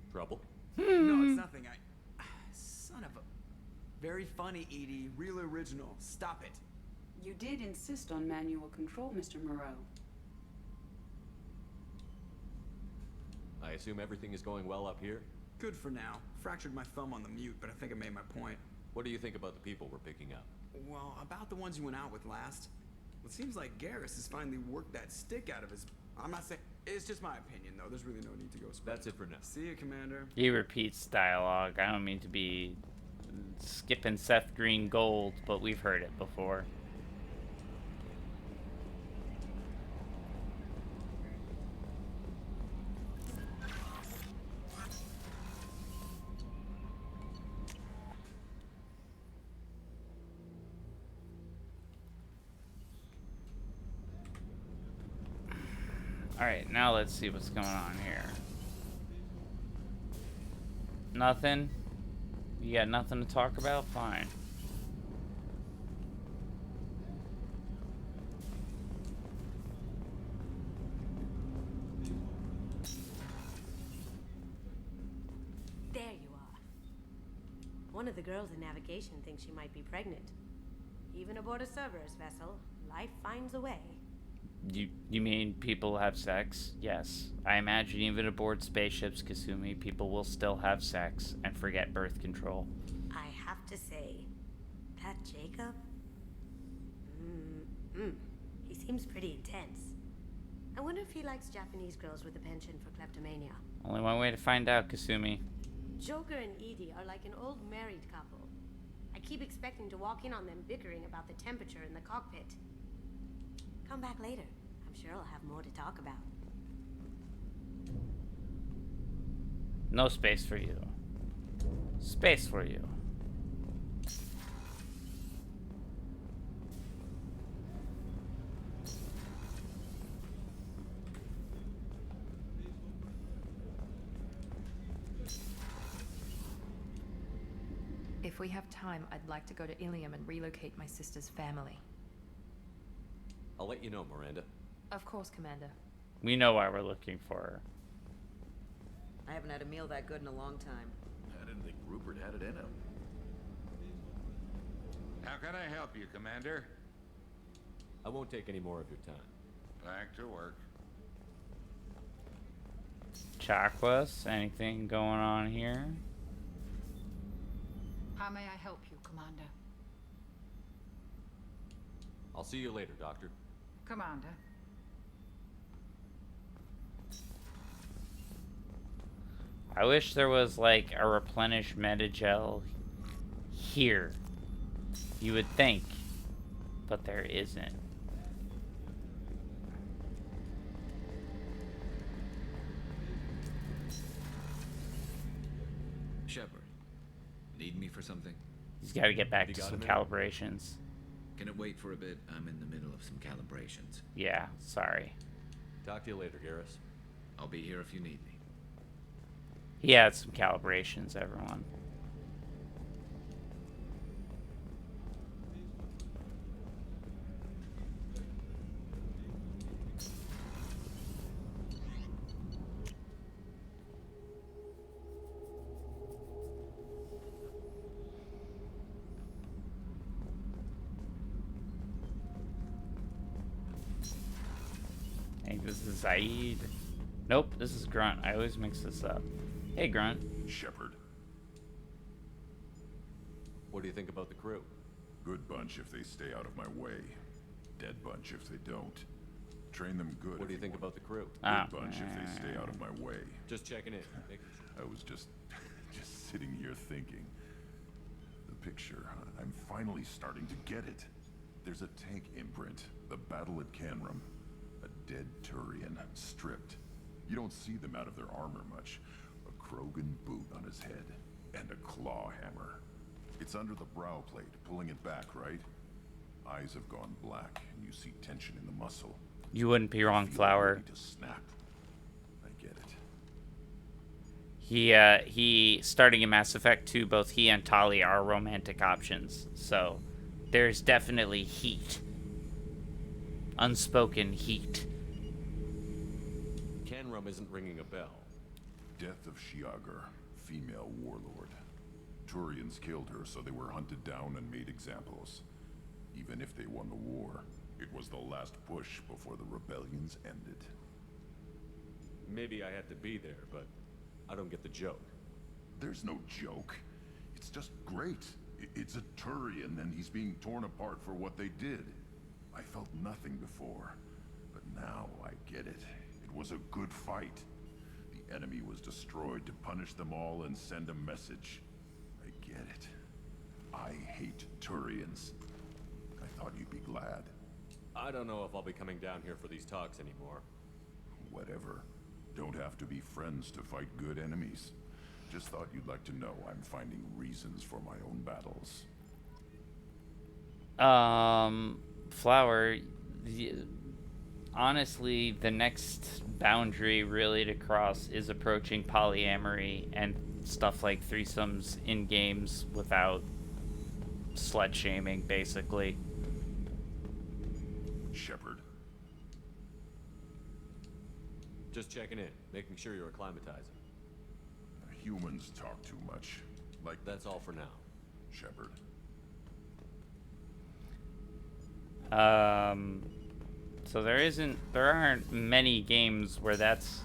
Trouble? No, it's nothing. Son of a... Very funny, Edie. Real original. Stop it. You did insist on manual control, Mr. Moreau. I assume everything is going well up here? Good for now. Fractured my thumb on the mute, but I think I made my point. What do you think about the people we're picking up? Well, about the ones you went out with last. It seems like Garrus has finally worked that stick out of his... I'm not saying... It's just my opinion, though. There's really no need to go spread. That's it for now. See you, Commander. He repeats dialogue. I don't mean to be skipping Seth Green Gold, but we've heard it before. Alright, now let's see what's going on here. Nothing? You got nothing to talk about? Fine. There you are. One of the girls in navigation thinks she might be pregnant. Even aboard a Cerberus vessel, life finds a way. You mean people have sex? Yes. I imagine even aboard spaceships, Kasumi, people will still have sex and forget birth control. I have to say, that Jacob? He seems pretty intense. I wonder if he likes Japanese girls with a penchant for kleptomania. Only one way to find out, Kasumi. Joker and Edie are like an old married couple. I keep expecting to walk in on them bickering about the temperature in the cockpit. Come back later. I'm sure I'll have more to talk about. No space for you. Space for you. If we have time, I'd like to go to Ilium and relocate my sister's family. I'll let you know, Miranda. Of course, Commander. We know why we're looking for her. I haven't had a meal that good in a long time. I didn't think Rupert had it in him. How can I help you, Commander? I won't take any more of your time. Back to work. Chakwas, anything going on here? How may I help you, Commander? I'll see you later, Doctor. Commander. I wish there was like a replenish metagel here. You would think, but there isn't. Shepard, need me for something? He's got to get back to some calibrations. Can it wait for a bit? I'm in the middle of some calibrations. Yeah, sorry. Talk to you later, Garrus. I'll be here if you need me. He had some calibrations, everyone. this is Zaid. Nope, this is Grunt. I always mix this up. Hey, Grunt. Shepard. What do you think about the crew? Good bunch if they stay out of my way. Dead bunch if they don't. Train them good. What do you think about the crew? Good bunch if they stay out of my way. Just checking in. I was just sitting here thinking. The picture, I'm finally starting to get it. There's a tank imprint, the battle at Canrum. A dead Turian, stripped. You don't see them out of their armor much. A Krogan boot on his head, and a claw hammer. It's under the brow plate, pulling it back, right? Eyes have gone black, and you see tension in the muscle. You wouldn't be wrong, Flower. Ready to snap. I get it. He starting in Mass Effect 2, both he and Tali are romantic options. So there's definitely heat. Unspoken heat. Canrum isn't ringing a bell. Death of Shiagar, female warlord. Turians killed her, so they were hunted down and made examples. Even if they won the war, it was the last push before the rebellions ended. Maybe I had to be there, but I don't get the joke. There's no joke. It's just great. It's a Turian, and he's being torn apart for what they did. I felt nothing before, but now I get it. It was a good fight. The enemy was destroyed to punish them all and send a message. I get it. I hate Turians. I thought you'd be glad. I don't know if I'll be coming down here for these talks anymore. Whatever. Don't have to be friends to fight good enemies. Just thought you'd like to know I'm finding reasons for my own battles. Flower, honestly, the next boundary really to cross is approaching polyamory and stuff like threesomes in games without slut shaming, basically. Shepard. Just checking in, making sure you're acclimatizing. Humans talk too much. Like that's all for now. Shepard. So there aren't many games where that's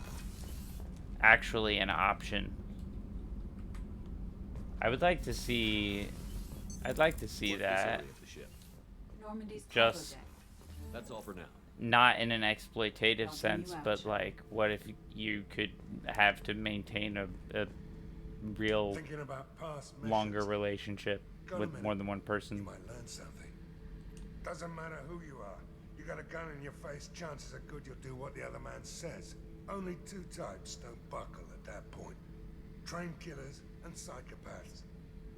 actually an option. I'd like to see that. Normandy's Just that's all for now. Not in an exploitative sense, but like, what if you could have to maintain a real longer relationship with more than one person? You might learn something. Doesn't matter who you are. You got a gun in your face, chances are good you'll do what the other man says. Only two types don't buckle at that point. Trained killers and psychopaths.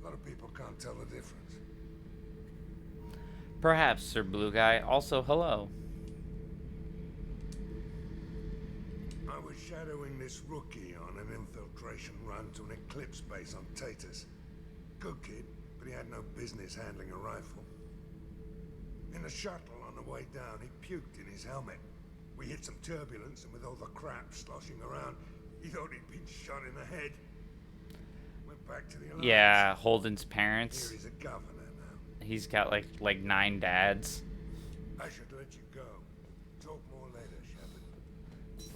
A lot of people can't tell the difference. Perhaps, Sir Blue Guy. Also, hello. I was shadowing this rookie on an infiltration run to an Eclipse base on Tatus. Good kid, but he had no business handling a rifle. In the shuttle on the way down, he puked in his helmet. We hit some turbulence, and with all the crap sloshing around, he thought he'd been shot in the head. Went back to the Alliance. Yeah, Holden's parents. Here he's a governor now. He's got like 9 dads. I should let you go. Talk more later, Shepard.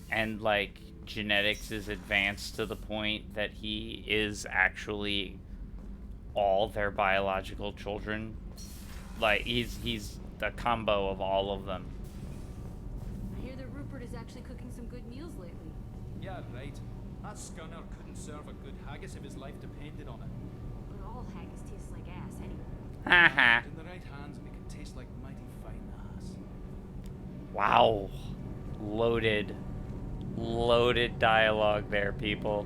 And like genetics is advanced to the point that he is actually all their biological children. Like he's the combo of all of them. I hear that Rupert is actually cooking some good meals lately. Yeah, right. That scunner couldn't serve a good haggis if his life depended on it. But all haggis tastes like ass anyway. Haha. In the right hands, make it taste like mighty fine ass. Wow. Loaded dialogue there, people.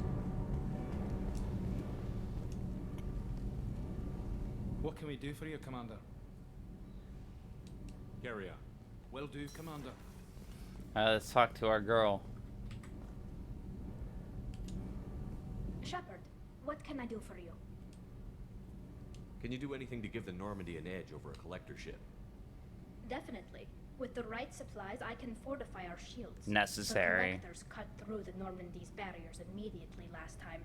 What can we do for you, Commander? Carry on. Will do, Commander. Let's talk to our girl. Shepard, what can I do for you? Can you do anything to give the Normandy an edge over a collector ship? Definitely. With the right supplies, I can fortify our shields. Necessary. The collectors cut through the Normandy's barriers immediately last time.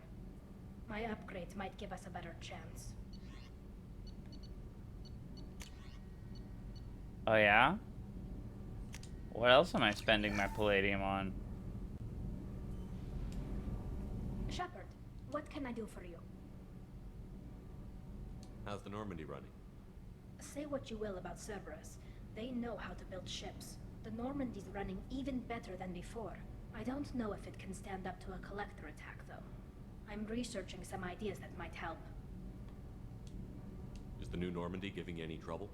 My upgrades might give us a better chance. Oh yeah? What else am I spending my palladium on? Shepard, what can I do for you? How's the Normandy running? Say what you will about Cerberus. They know how to build ships. The Normandy's running even better than before. I don't know if it can stand up to a collector attack, though. I'm researching some ideas that might help. Is the new Normandy giving you any trouble?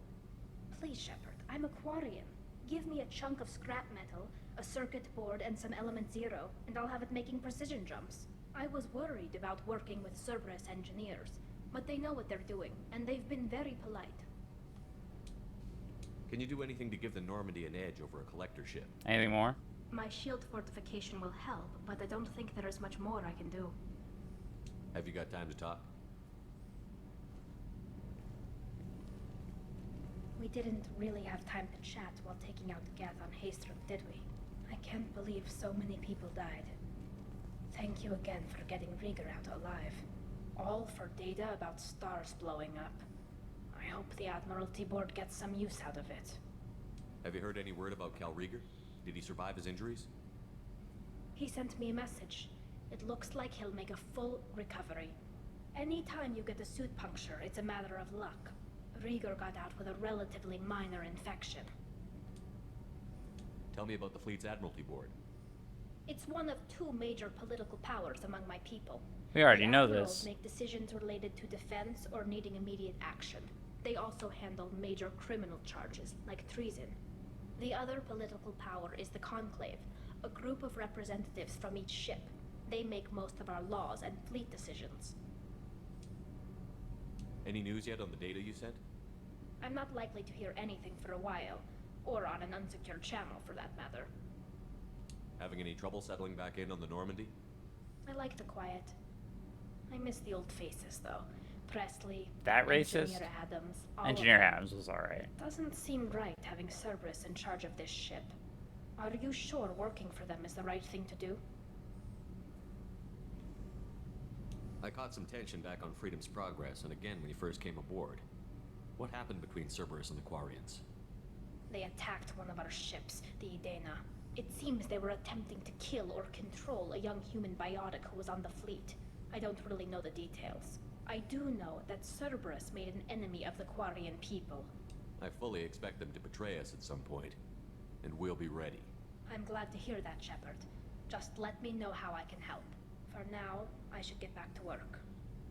Please, Shepard, I'm a Quarian. Give me a chunk of scrap metal, a circuit board, and some element zero, and I'll have it making precision jumps. I was worried about working with Cerberus engineers, but they know what they're doing, and they've been very polite. Can you do anything to give the Normandy an edge over a collector ship? Anything more? My shield fortification will help, but I don't think there is much more I can do. Have you got time to talk? We didn't really have time to chat while taking out Gath on Haystrom, did we? I can't believe so many people died. Thank you again for getting Rieger out alive. All for data about stars blowing up. I hope the Admiralty Board gets some use out of it. Have you heard any word about Cal Rieger? Did he survive his injuries? He sent me a message. It looks like he'll make a full recovery. Anytime you get a suit puncture, it's a matter of luck. Rieger got out with a relatively minor infection. Tell me about the fleet's Admiralty Board. It's one of two major political powers among my people. We already The know admirals this. make decisions related to defense or needing immediate action. They also handle major criminal charges, like treason. The other political power is the Conclave, a group of representatives from each ship. They make most of our laws and fleet decisions. Any news yet on the data you sent? I'm not likely to hear anything for a while, or on an unsecured channel for that matter. Having any trouble settling back in on the Normandy? I like the quiet. I miss the old faces, though. Presley, That racist? Engineer Adams, all of Engineer them. Adams was alright. Doesn't seem right having Cerberus in charge of this ship. Are you sure working for them is the right thing to do? I caught some tension back on Freedom's Progress and again when you first came aboard. What happened between Cerberus and the Quarians? They attacked one of our ships, the Edena. It seems they were attempting to kill or control a young human biotic who was on the fleet. I don't really know the details. I do know that Cerberus made an enemy of the Quarian people. I fully expect them to betray us at some point, and we'll be ready. I'm glad to hear that, Shepard. Just let me know how I can help. For now, I should get back to work.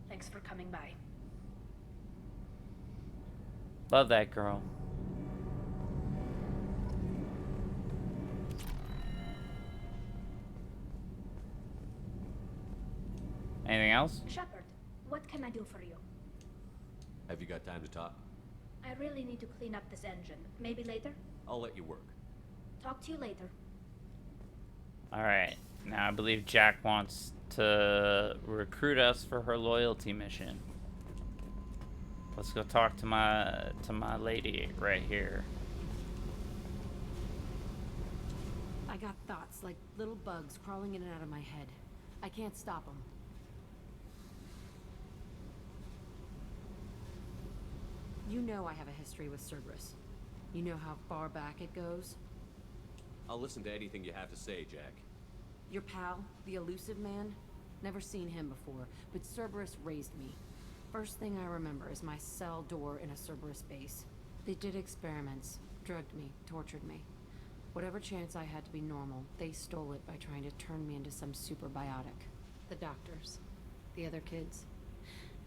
Thanks for coming by. Love that girl. Anything else? Shepard, what can I do for you? Have you got time to talk? I really need to clean up this engine. Maybe later? I'll let you work. Talk to you later. Alright. Now I believe Jack wants to recruit us for her loyalty mission. Let's go talk to my lady right here. I got thoughts like little bugs crawling in and out of my head. I can't stop them. You know I have a history with Cerberus. You know how far back it goes? I'll listen to anything you have to say, Jack. Your pal, the elusive man? Never seen him before, but Cerberus raised me. First thing I remember is my cell door in a Cerberus base. They did experiments, drugged me, tortured me. Whatever chance I had to be normal, they stole it by trying to turn me into some superbiotic. The doctors, the other kids,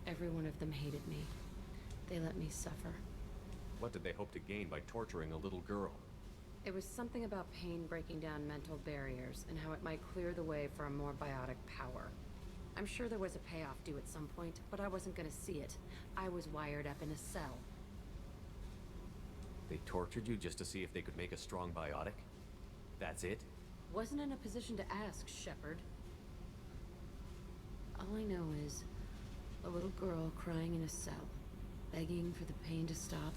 every one of them hated me. They let me suffer. What did they hope to gain by torturing a little girl? It was something about pain breaking down mental barriers and how it might clear the way for a more biotic power. I'm sure there was a payoff due at some point, but I wasn't gonna see it. I was wired up in a cell. They tortured you just to see if they could make a strong biotic? That's it? Wasn't in a position to ask, Shepard. All I know is a little girl crying in a cell, begging for the pain to stop.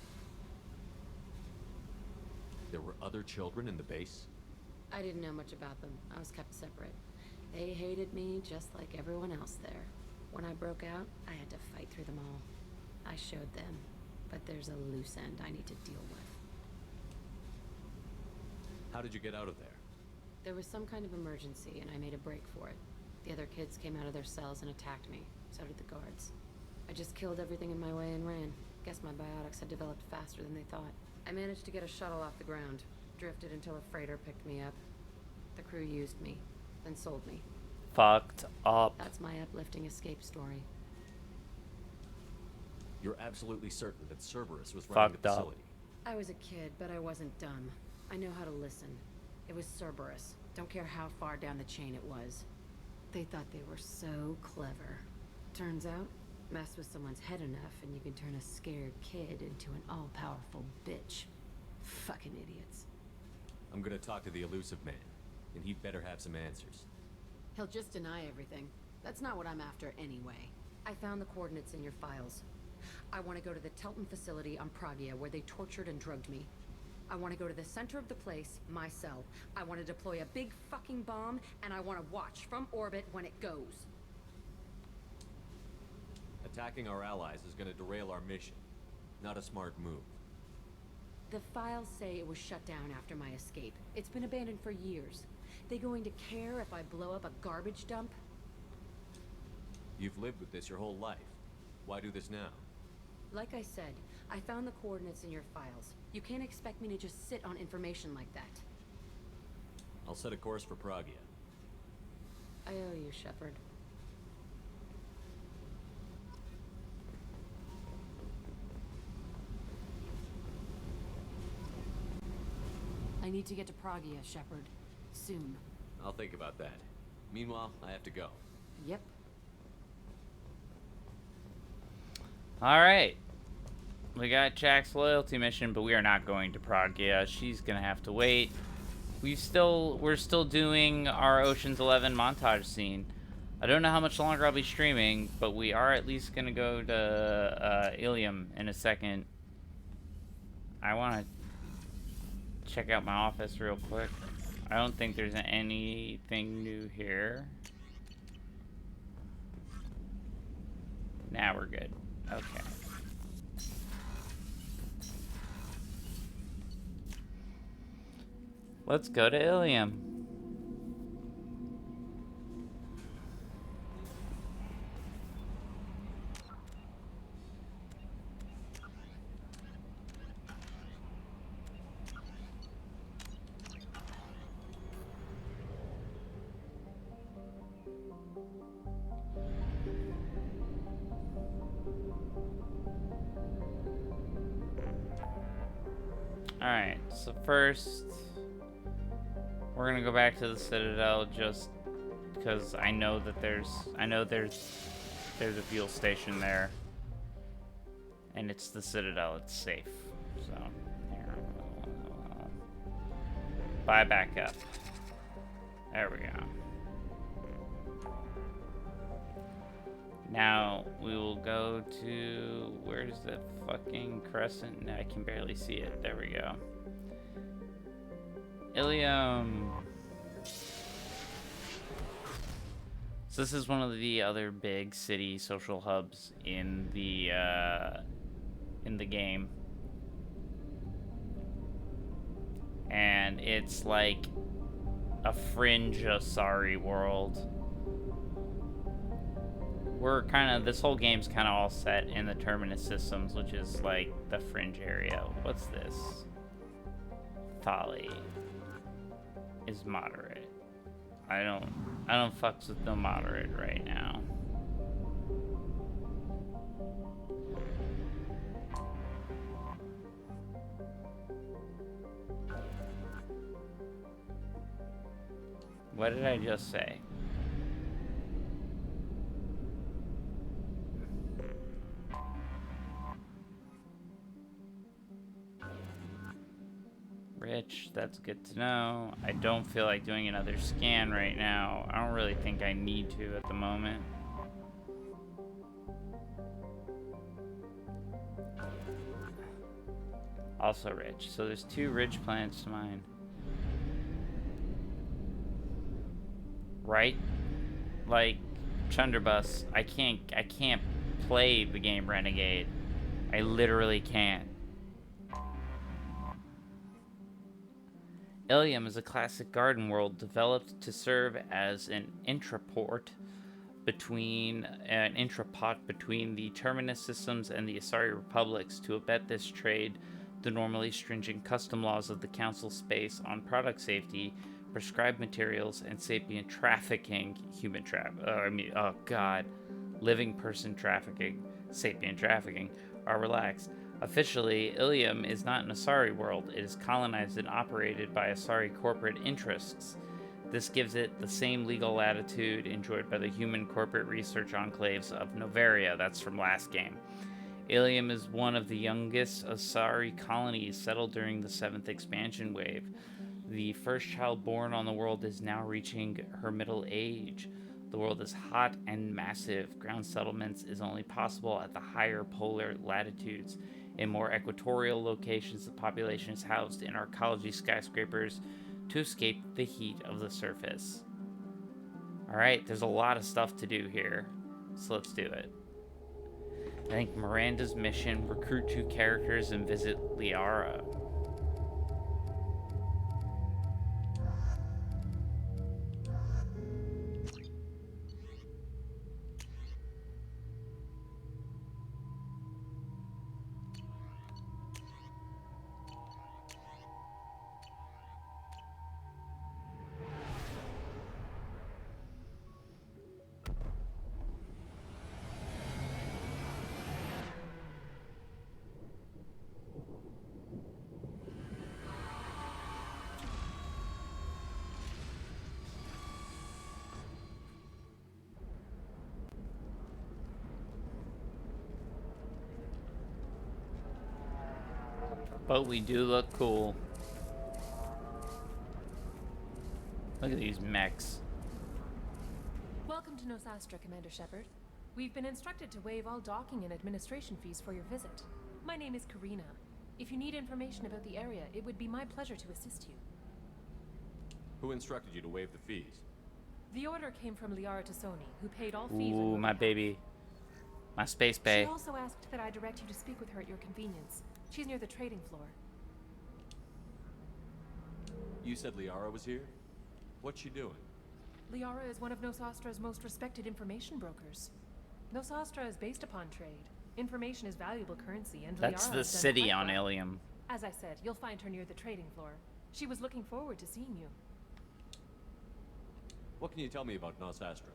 There were other children in the base? I didn't know much about them. I was kept separate. They hated me just like everyone else there. When I broke out, I had to fight through them all. I showed them, but there's a loose end I need to deal with. How did you get out of there? There was some kind of emergency, and I made a break for it. The other kids came out of their cells and attacked me. So did the guards. I just killed everything in my way and ran. Guess my biotics had developed faster than they thought. I managed to get a shuttle off the ground. Drifted until a freighter picked me up. The crew used me, then sold me. Fucked up. That's my uplifting escape story. You're absolutely certain that Cerberus was running Fucked the up. facility? I was a kid, but I wasn't dumb. I know how to listen. It was Cerberus. Don't care how far down the chain it was. They thought they were so clever. Turns out, mess with someone's head enough and you can turn a scared kid into an all-powerful bitch. Fucking idiots. I'm gonna talk to the elusive man, and he'd better have some answers. He'll just deny everything. That's not what I'm after anyway. I found the coordinates in your files. I want to go to the Telton facility on Pragia where they tortured and drugged me. I want to go to the center of the place, my cell. I want to deploy a big fucking bomb, and I want to watch from orbit when it goes. Attacking our allies is gonna derail our mission. Not a smart move. The files say it was shut down after my escape. It's been abandoned for years. They going to care if I blow up a garbage dump? You've lived with this your whole life. Why do this now? Like I said, I found the coordinates in your files. You can't expect me to just sit on information like that. I'll set a course for Pragia. I owe you, Shepard. I need to get to Pragia, Shepard. Soon. I'll think about that. Meanwhile, I have to go. Yep. Alright. We got Jack's loyalty mission, but we are not going to Pragia. She's gonna have to wait. We're still doing our Ocean's 11 montage scene. I don't know how much longer I'll be streaming, but we are at least gonna go to Ilium in a second. I wanna check out my office real quick. I don't think there's anything new here. Now we're good. Okay. Let's go to Ilium. Alright, so first we're gonna go back to the Citadel just because I know that there's a fuel station there. And it's the Citadel, it's safe. So here we'll buy back up. There we go. Now we will go to, where's the fucking crescent? I can barely see it. There we go. Ilium. So this is one of the other big city social hubs in the game. And it's like a fringe Asari world. We're kind of, this whole game's kind of all set in the Terminus systems, which is like the fringe area. What's this? Thali is moderate. I don't fucks with the moderate right now. What did I just say? Rich, that's good to know. I don't feel like doing another scan right now. I don't really think I need to at the moment. Also rich. So there's 2 ridge planets to mine. Right? Like Chunderbus, I can't play the game Renegade. I literally can't. Ilium is a classic garden world developed to serve as an intraport between the Terminus systems and the Asari republics to abet this trade. The normally stringent custom laws of the Council space on product safety, prescribed materials, and sapient trafficking, living person trafficking, sapient trafficking, are relaxed. Officially, Ilium is not an Asari world. It is colonized and operated by Asari corporate interests. This gives it the same legal latitude enjoyed by the human corporate research enclaves of Novaria. That's from last game. Ilium is one of the youngest Asari colonies settled during the 7th expansion wave. The first child born on the world is now reaching her middle age. The world is hot and massive. Ground settlements is only possible at the higher polar latitudes. In more equatorial locations, the population is housed in arcology skyscrapers to escape the heat of the surface. Alright, there's a lot of stuff to do here, so let's do it. I think Miranda's mission, recruit 2 characters and visit Liara. But we do look cool. Look at these mechs. Welcome to Nosastra, Commander Shepard. We've been instructed to waive all docking and administration fees for your visit. My name is Karina. If you need information about the area, it would be my pleasure to assist you. Who instructed you to waive the fees? The order came from Liara Tassoni, who paid all fees. Ooh, my baby. My space bay. She also asked that I direct you to speak with her at your convenience. She's near the trading floor. You said Liara was here? What's she doing? Liara is one of Nosastra's most respected information brokers. Nosastra is based upon trade. Information is valuable currency, and That's Liara the has done city quite on well. Ilium. As I said, you'll find her near the trading floor. She was looking forward to seeing you. What can you tell me about Nosastra?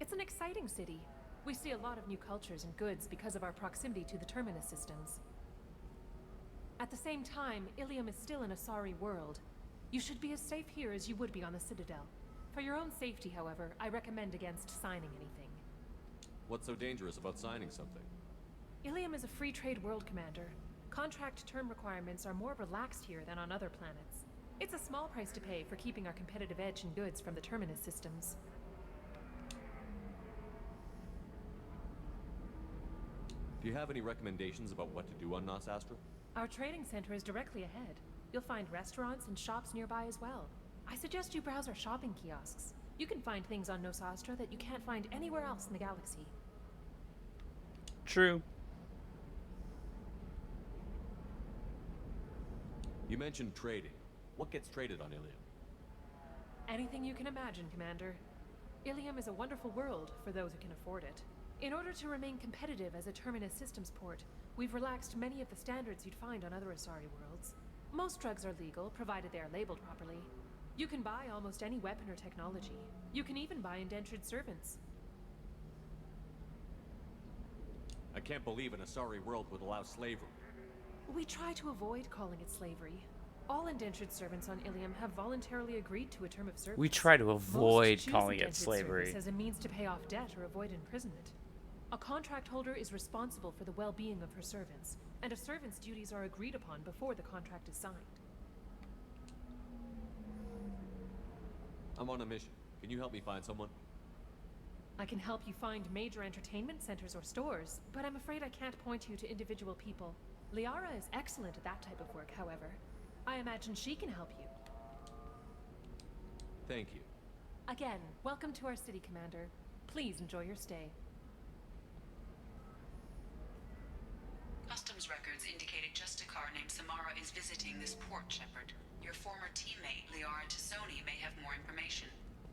It's an exciting city. We see a lot of new cultures and goods because of our proximity to the Terminus systems. At the same time, Ilium is still an Asari world. You should be as safe here as you would be on the Citadel. For your own safety, however, I recommend against signing anything. What's so dangerous about signing something? Ilium is a free trade world, Commander. Contract term requirements are more relaxed here than on other planets. It's a small price to pay for keeping our competitive edge in goods from the Terminus systems. Do you have any recommendations about what to do on Nosastra? Our trading center is directly ahead. You'll find restaurants and shops nearby as well. I suggest you browse our shopping kiosks. You can find things on Nosastra that you can't find anywhere else in the galaxy. True. You mentioned trading. What gets traded on Ilium? Anything you can imagine, Commander. Ilium is a wonderful world for those who can afford it. In order to remain competitive as a Terminus systems port, we've relaxed many of the standards you'd find on other Asari worlds. Most drugs are legal, provided they are labeled properly. You can buy almost any weapon or technology. You can even buy indentured servants. I can't believe an Asari world would allow slavery. We try to avoid calling it slavery. All indentured servants on Ilium have voluntarily agreed to a term of service. We try to avoid Most choose calling it indentured slavery. service as a means to pay off debt or avoid imprisonment. A contract holder is responsible for the well-being of her servants, and a servant's duties are agreed upon before the contract is signed. I'm on a mission. Can you help me find someone? I can help you find major entertainment centers or stores, but I'm afraid I can't point you to individual people. Liara is excellent at that type of work, however. I imagine she can help you. Thank you. Again, welcome to our city, Commander. Please enjoy your stay. Customs records indicated just a car named Samara is visiting this port, Shepard. Your former teammate, Liara Tassoni, may have more information.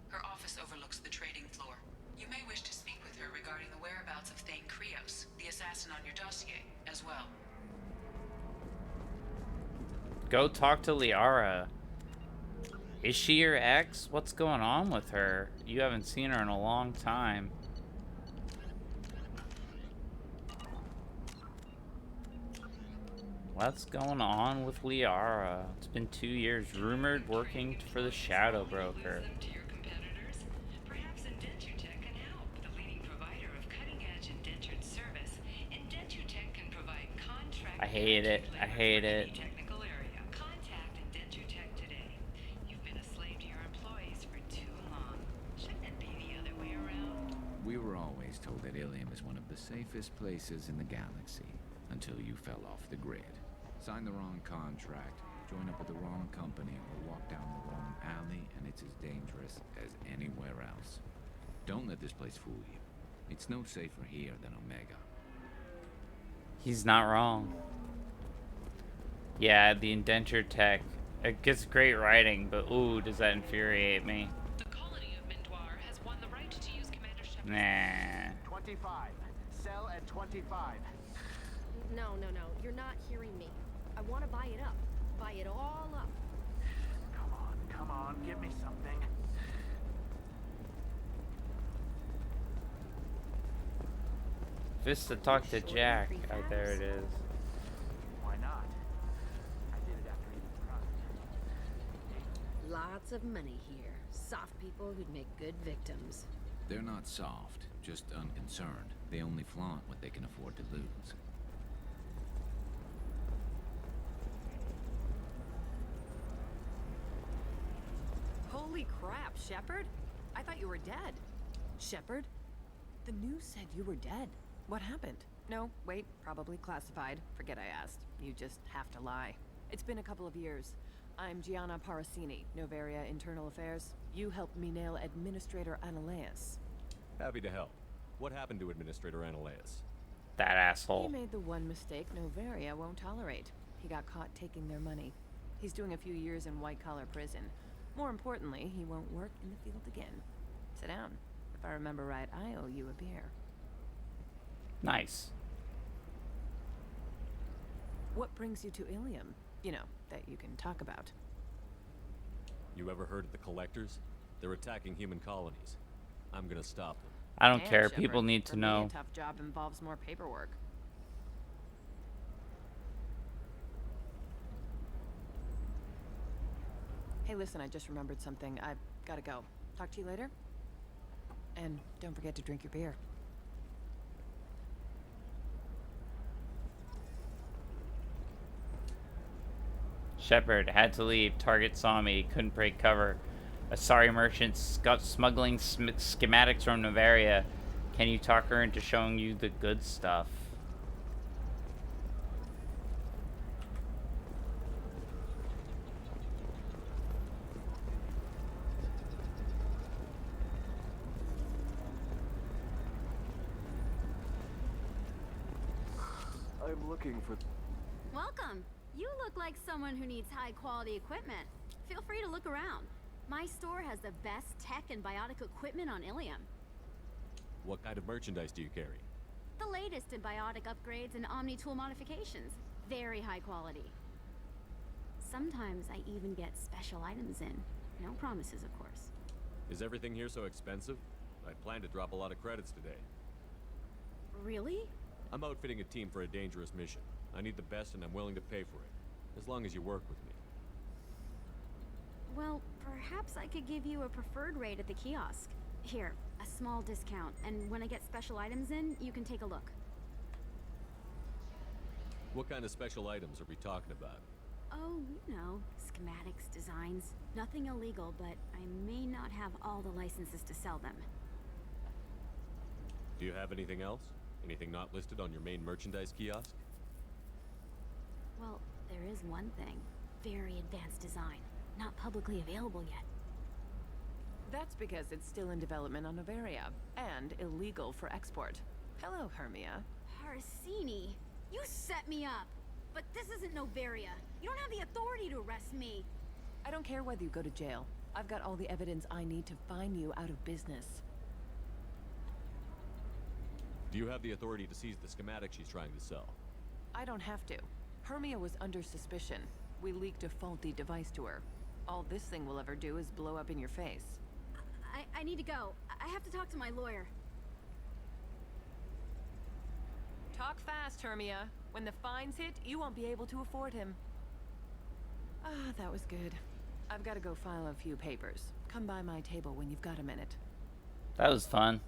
Her office overlooks the trading floor. You may wish to speak with her regarding the whereabouts of Thane Krios, the assassin on your dossier, as well. Go talk to Liara. Is she your ex? What's going on with her? You haven't seen her in a long time. What's going on with Liara? It's been 2 years, rumored working for the Shadow Broker. Perhaps Indentutech can help. The leading provider of cutting-edge indentured service, Indentutech can provide contract. I hate it. I hate it. Technical area. Contact Indentutech today. You've been a slave to your employees for too long. Shouldn't it be the other way around? We were always told that Ilium is one of the safest places in the galaxy, until you fell off the grid. Sign the wrong contract, join up with the wrong company, or walk down the wrong alley, and it's as dangerous as anywhere else. Don't let this place fool you. It's no safer here than Omega. He's not wrong. Yeah, the indenture tech. It gets great writing, but ooh, does that infuriate me. The colony of Mindoir has won the right to use Commander Shepard's... Nah. 25. Sell at 25. No, you're not hearing me. I want to buy it up. Buy it all up. Come on, give me something. Vista talk to Jack. Oh, there it is. Why not? I did it after he was Lots of money here. Soft people who'd make good victims. They're not soft, just unconcerned. They only flaunt what they can afford to lose. Holy crap, Shepard? I thought you were dead. Shepard? The news said you were dead. What happened? No, wait, probably classified. Forget I asked. You just have to lie. It's been a couple of years. I'm Gianna Parasini, Novaria Internal Affairs. You helped me nail Administrator Analeas. Happy to help. What happened to Administrator Analeas? That asshole. He made the one mistake Novaria won't tolerate. He got caught taking their money. He's doing a few years in white-collar prison. More importantly, he won't work in the field again. Sit down. If I remember right, I owe you a beer. Nice. What brings you to Ilium? You know, that you can talk about. You ever heard of the Collectors? They're attacking human colonies. I'm gonna stop them. I don't Damn, care. Shepard. People need to For me, know. a tough job involves more paperwork. Hey, listen, I just remembered something. I've gotta go. Talk to you later. And don't forget to drink your beer. Shepard had to leave. Target saw me. Couldn't break cover. A sorry merchant smuggling schematics from Novaria. Can you talk her into showing you the good stuff? I'm looking for... Welcome. You look like someone who needs high-quality equipment. Feel free to look around. My store has the best tech and biotic equipment on Ilium. What kind of merchandise do you carry? The latest in biotic upgrades and Omni-tool modifications. Very high quality. Sometimes I even get special items in. No promises, of course. Is everything here so expensive? I plan to drop a lot of credits today. Really? I'm outfitting a team for a dangerous mission. I need the best and I'm willing to pay for it. As long as you work with me. Well, perhaps I could give you a preferred rate at the kiosk. Here, a small discount, and when I get special items in, you can take a look. What kind of special items are we talking about? Oh, you know, schematics, designs. Nothing illegal, but I may not have all the licenses to sell them. Do you have anything else? Anything not listed on your main merchandise kiosk? Well, there is one thing. Very advanced design. Not publicly available yet. That's because it's still in development on Novaria, and illegal for export. Hello, Hermia. Parasini, you set me up. But this isn't Novaria. You don't have the authority to arrest me. I don't care whether you go to jail. I've got all the evidence I need to find you out of business. Do you have the authority to seize the schematic she's trying to sell? I don't have to. Hermia was under suspicion. We leaked a faulty device to her. All this thing will ever do is blow up in your face. I need to go. I have to talk to my lawyer. Talk fast, Hermia. When the fines hit, you won't be able to afford him. Ah, that was good. I've got to go file a few papers. Come by my table when you've got a minute. That was fun.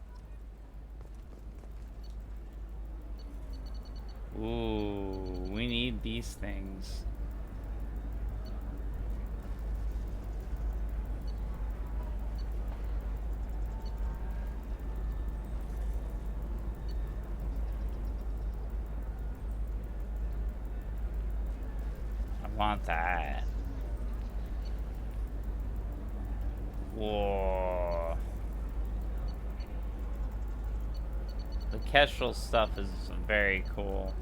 Ooh, we need these things. I want that. Whoa. The Kestrel stuff is very cool.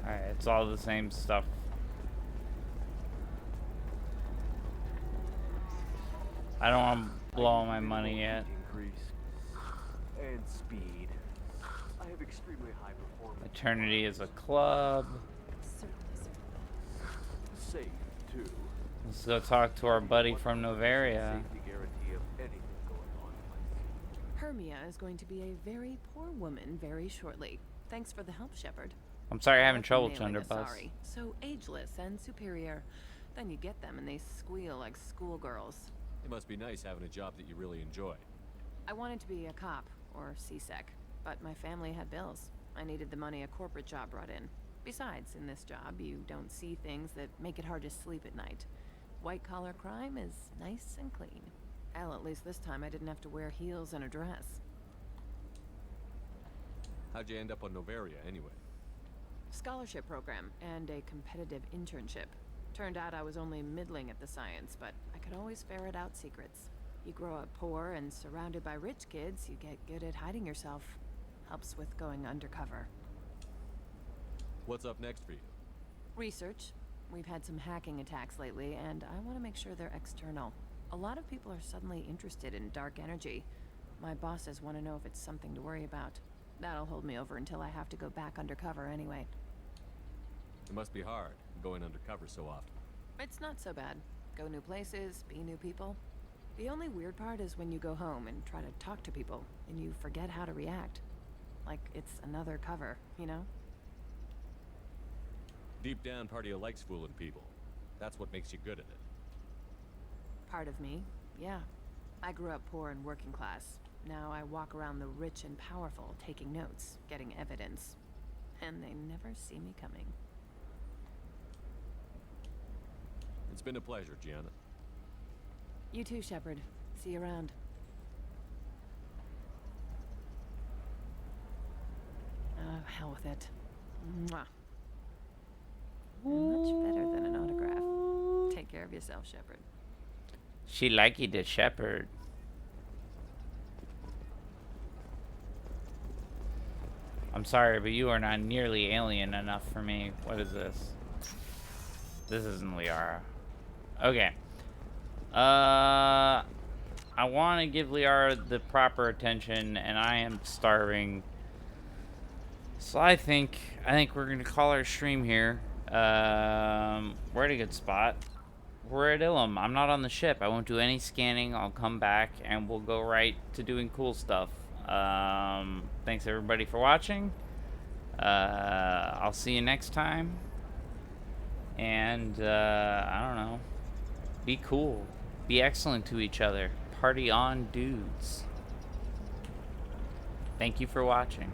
Alright, it's all the same stuff. I don't want to blow all my money yet. Increase and speed. I have extremely high performance. Eternity is a club. Safe too. Let's go talk to our buddy from Novaria. Safety guarantee of anything going on. Hermia is going to be a very poor woman very shortly. Thanks for the help, Shepard. I'm sorry, I'm having trouble, Nailing a Chunderbus. sorry. So ageless and superior. Then you get them and they squeal like schoolgirls. It must be nice having a job that you really enjoy. I wanted to be a cop, or CSEC, but my family had bills. I needed the money a corporate job brought in. Besides, in this job, you don't see things that make it hard to sleep at night. White-collar crime is nice and clean. Hell, at least this time I didn't have to wear heels and a dress. How'd you end up on Novaria, anyway? Scholarship program and a competitive internship. Turned out I was only middling at the science, but I could always ferret out secrets. You grow up poor and surrounded by rich kids, you get good at hiding yourself. Helps with going undercover. What's up next for you? Research. We've had some hacking attacks lately, and I want to make sure they're external. A lot of people are suddenly interested in dark energy. My bosses want to know if it's something to worry about. That'll hold me over until I have to go back undercover anyway. It must be hard, going undercover so often. It's not so bad. Go new places, be new people. The only weird part is when you go home and try to talk to people, and you forget how to react. Like it's another cover, you know? Deep down, part of you likes fooling people. That's what makes you good at it. Part of me, yeah. I grew up poor and working class. Now I walk around the rich and powerful, taking notes, getting evidence. And they never see me coming. It's been a pleasure, Gianna. You too, Shepard. See you around. Oh, hell with it. Mwah. Much better than an autograph. Take care of yourself, Shepard. She like you to Shepard. I'm sorry, but you are not nearly alien enough for me. What is this? This isn't Liara. Okay. I want to give Liara the proper attention, and I am starving. So I think we're gonna call our stream here. We're at a good spot. We're at Ilum. I'm not on the ship. I won't do any scanning. I'll come back, and we'll go right to doing cool stuff. Thanks everybody for watching. I'll see you next time. And I don't know. Be cool. Be excellent to each other. Party on, dudes. Thank you for watching.